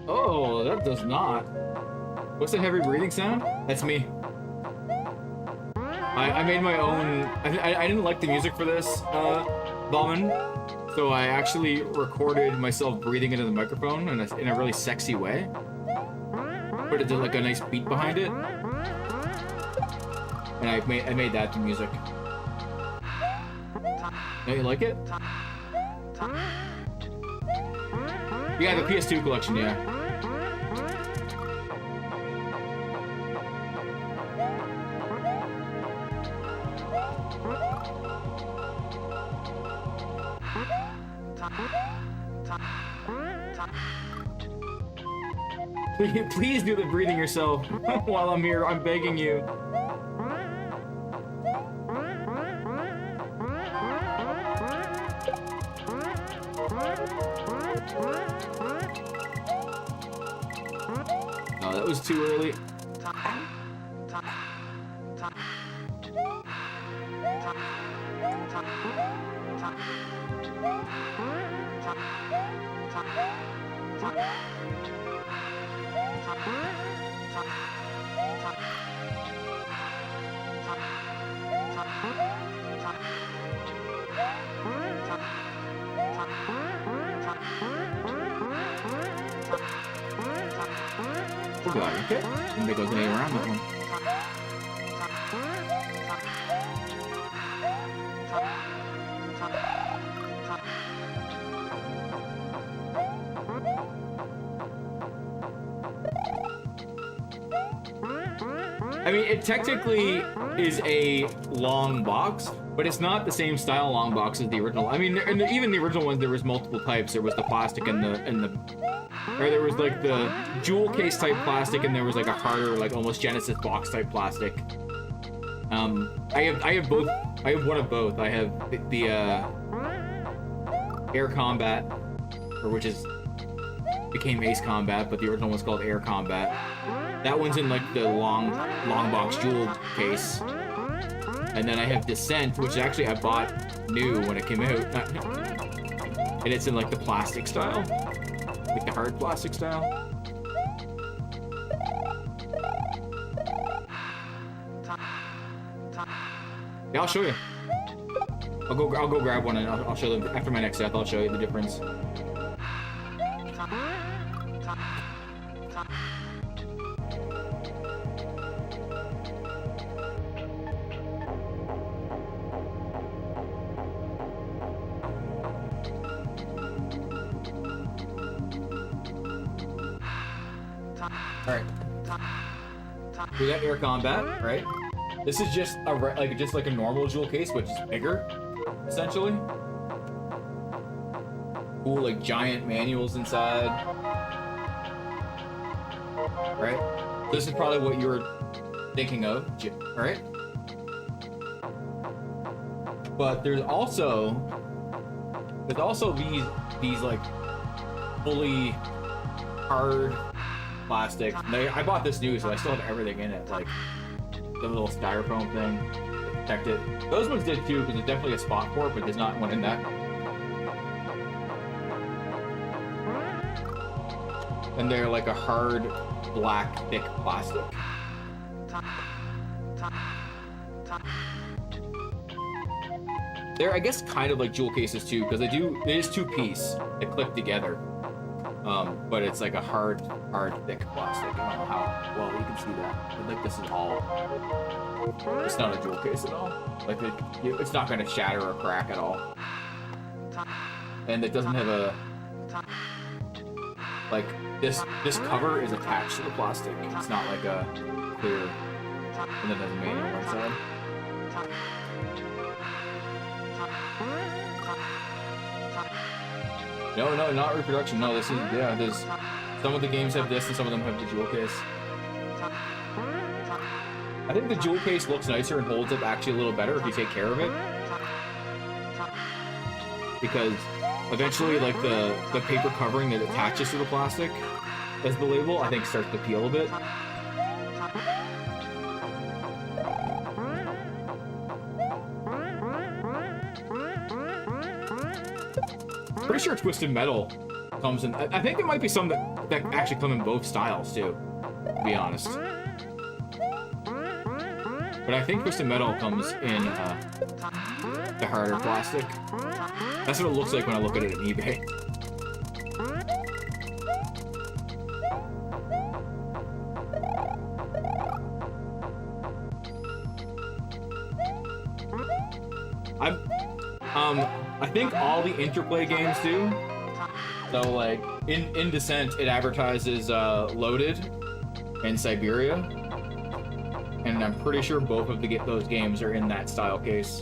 Oh, that does not. What's the heavy breathing sound? That's me. I made my own. I didn't like the music for this, Ballman, so I actually recorded myself breathing into the microphone in a really sexy way. But it did like a nice beat behind it, and I made that to music. Don't you like it? Yeah, the PS2 collection, yeah. Please do the breathing yourself while I'm here. I'm begging you. Oh, that was too early. plastic value. Okay. And there goes an 8 around that one. I mean, it technically is a long box, but it's not the same style long box as the original. I mean, even the original ones, there was multiple types. There was the plastic and or there was like the jewel case type plastic, and there was like a harder, like almost Genesis box type plastic. I have both. I have one of both. I have the Air Combat, or which became Ace Combat, but the original one's called Air Combat. That one's in like the long box jewel case. And then I have Descent, which actually I bought new when it came out. And it's in like the plastic style. Like the hard plastic style. Yeah, I'll show you. I'll go grab one and I'll show them after my next death. I'll show you the difference. Alright. We got Air Combat, right? This is just like a normal jewel case, but just bigger, essentially. Cool, like giant manuals inside. Right? This is probably what you were thinking of, right? But there's also these like fully hard plastic. I bought this new, so I still have everything in it, like the little styrofoam thing to protect it. Those ones did too, because there's definitely a spot for it, but there's not one in that. And they're like a hard, black, thick plastic. They're, I guess, kind of like jewel cases too, because it is two-piece. They clip together. But it's like a hard, thick plastic. I don't know how well you can see that. But like this is all. It's not a jewel case at all. Like it's not going to shatter or crack at all. And it doesn't have a like this cover is attached to the plastic. It's not like a clear, and then there's a manual inside. No, not reproduction. No, this is, yeah, there's, some of the games have this and some of them have the jewel case. I think the jewel case looks nicer and holds up actually a little better if you take care of it. Because eventually, like, the paper covering that attaches to the plastic as the label, I think starts to peel a bit. Pretty sure Twisted Metal comes in. I think there might be some that actually come in both styles too, to be honest. But I think Twisted Metal comes in the harder plastic. That's what it looks like when I look at it on eBay. I think all the Interplay games do. So like in Descent, it advertises Loaded and Siberia, and I'm pretty sure both of those games are in that style case.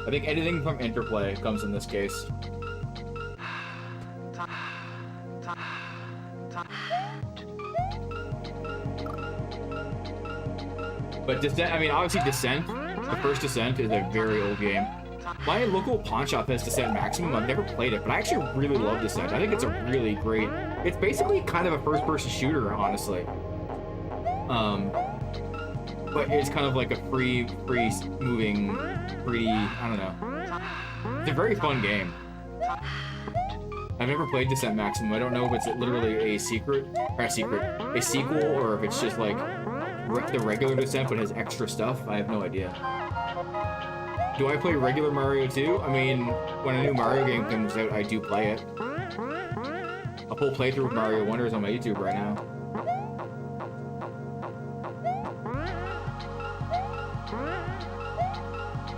I think anything from Interplay comes in this case. But Descent, I mean, obviously Descent, the first Descent is a very old game. My local pawn shop has Descent Maximum. I've never played it, but I actually really love Descent. I think it's a really great... It's basically kind of a first-person shooter, honestly. But it's kind of like a free-moving, 3D... I don't know. It's a very fun game. I've never played Descent Maximum. I don't know if it's literally a sequel, or if it's just like the regular Descent but has extra stuff. I have no idea. Do I play regular Mario too? I mean, when a new Mario game comes out, I do play it. A full playthrough of Mario Wonders on my YouTube right now.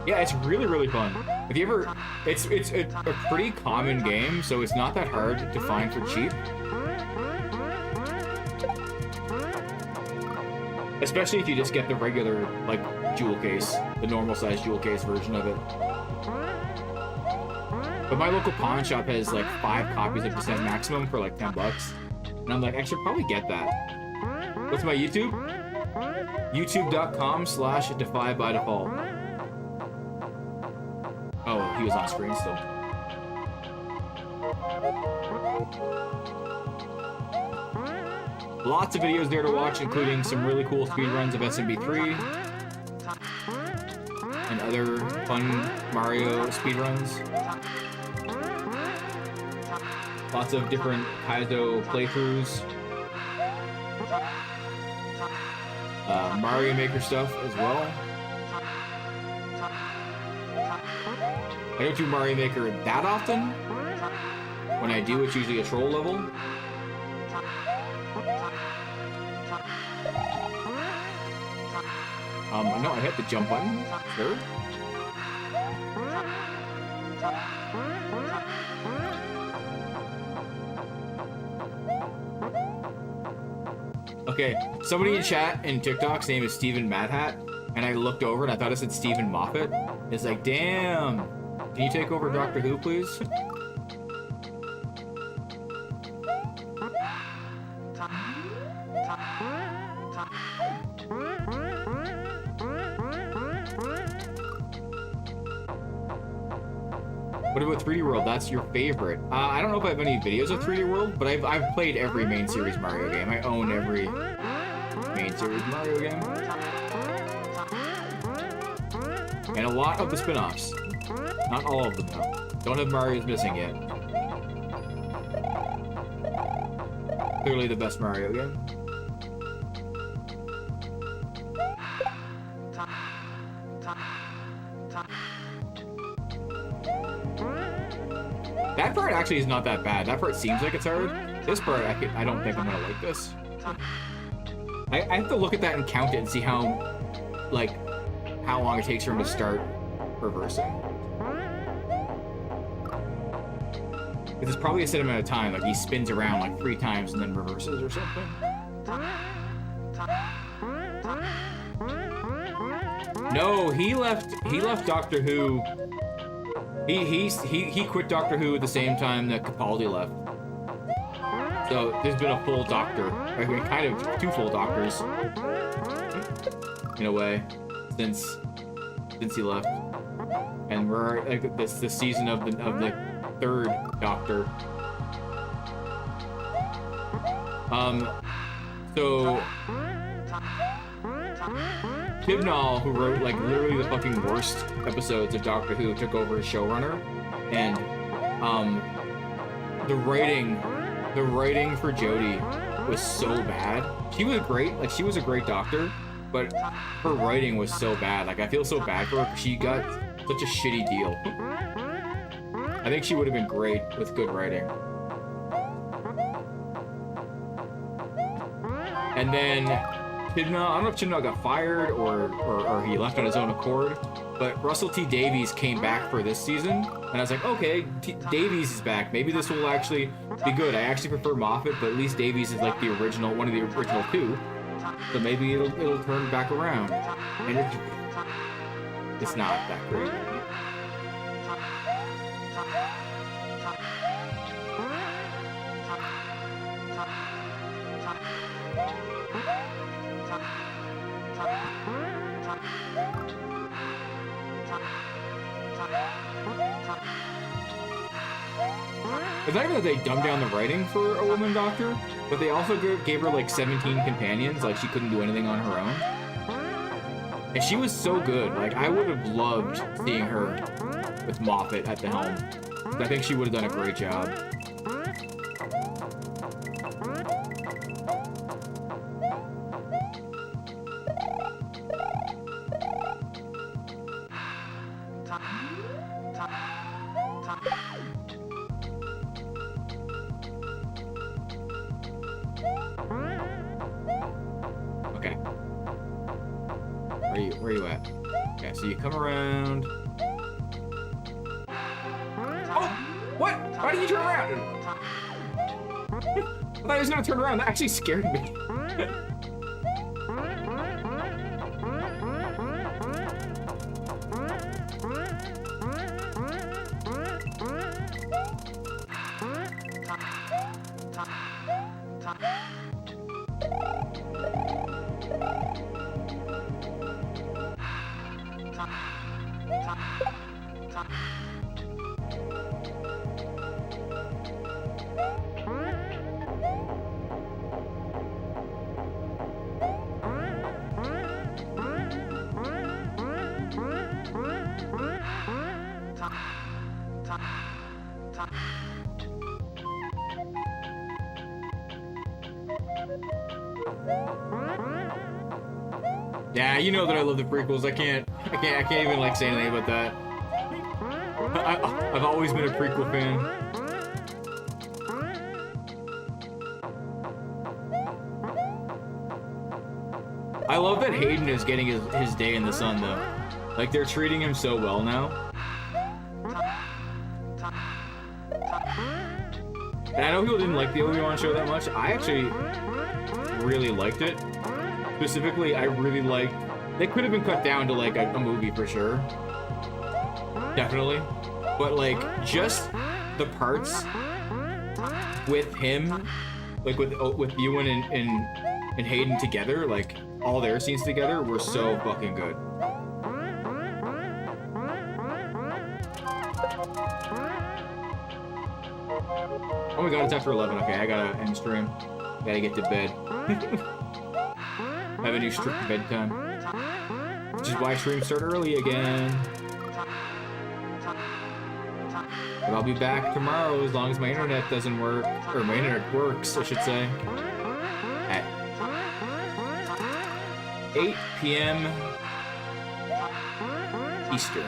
Yeah, it's really, really fun. If you ever, it's a pretty common game, so it's not that hard to find for cheap. Especially if you just get the regular, like, jewel case, the normal size jewel case version of it. But my local pawn shop has like 5 copies of Descent Maximum for like 10 bucks. And I'm like, I should probably get that. What's my YouTube? YouTube.com/DefyByDefault. Oh, he was on screen still. Lots of videos there to watch, including some really cool speedruns of SMB3 and other fun Mario speedruns. Lots of different Casio playthroughs. Mario Maker stuff as well. I don't do Mario Maker that often. When I do, it's usually a troll level. No, I hit the jump button. Sure. Okay, somebody in chat in TikTok's name is Steven Madhat, and I looked over and I thought it said Stephen Moffat. It's like, damn. Can you take over Doctor Who, please? What about 3D World? That's your favorite. I don't know if I have any videos of 3D World, but I've played every main series Mario game. I own every main series Mario game. And a lot of the spin-offs. Not all of them, though. Don't have Mario's Missing yet. Clearly the best Mario game. That part actually is not that bad. That part seems like it's hard. This part, I don't think I'm gonna like this. I have to look at that and count it and see how long it takes for him to start reversing. Because it's probably a set amount of time. Like he spins around like 3 times and then reverses or something. No, he left Doctor Who. He quit Doctor Who at the same time that Capaldi left. So there's been a full Doctor. I mean, kind of 2 full Doctors in a way since he left. And we're like this the season of the 3rd Doctor. So Tibnall, who wrote like literally the fucking worst episodes of Doctor Who, took over as showrunner, and the writing for Jodie was so bad. She was great, like she was a great doctor, but her writing was so bad. Like I feel so bad for her. She got such a shitty deal. I think she would have been great with good writing. And then Chibnall, I don't know if Chibnall got fired or he left on his own accord, but Russell T Davies came back for this season, and I was like, okay, Davies is back. Maybe this will actually be good. I actually prefer Moffat, but at least Davies is like the original, one of the original 2, so maybe it'll turn back around. And it's not that great. It's not even that they dumbed down the writing for a woman doctor, but they also gave her like 17 companions, like she couldn't do anything on her own. And she was so good, like I would have loved seeing her with Moffat at the helm. I think she would have done a great job. Okay. Where are you at? Okay. Okay, so you come around. Oh! What? Why did you turn around? I thought he was gonna turn around. That actually scared me. Yeah, you know that I love the prequels. I can't even like say anything about that. I've always been a prequel fan. I love that Hayden is getting his day in the sun though. Like they're treating him so well now. And I know people didn't like the Obi-Wan show that much. I actually really liked it. Specifically, I really liked... They could have been cut down to, like, a movie for sure. Definitely. But, like, just the parts with him, like, with Ewan and Hayden together, like, all their scenes together were so fucking good. Oh my god, it's after 11. Okay, I gotta end stream. Gotta get to bed. I have a new strict bedtime. Which is why streams start early again. But I'll be back tomorrow as long as my internet doesn't work. Or my internet works, I should say. At 8 p.m. Eastern.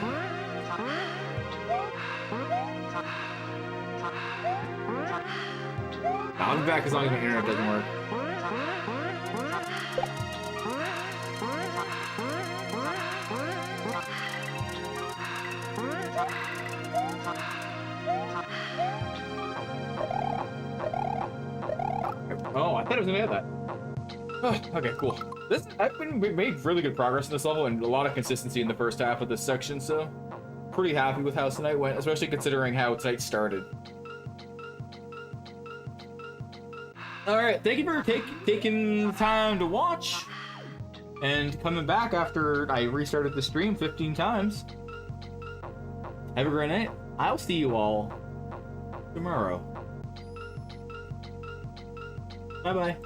I'll be back as long as my internet doesn't work. Oh, I thought I was gonna get that. Oh, okay, cool. I've made really good progress in this level and a lot of consistency in the first half of this section, so pretty happy with how tonight went, especially considering how tonight started. Alright, thank you for taking the time to watch and coming back after I restarted the stream 15 times. Have a great night. I'll see you all tomorrow. Bye-bye.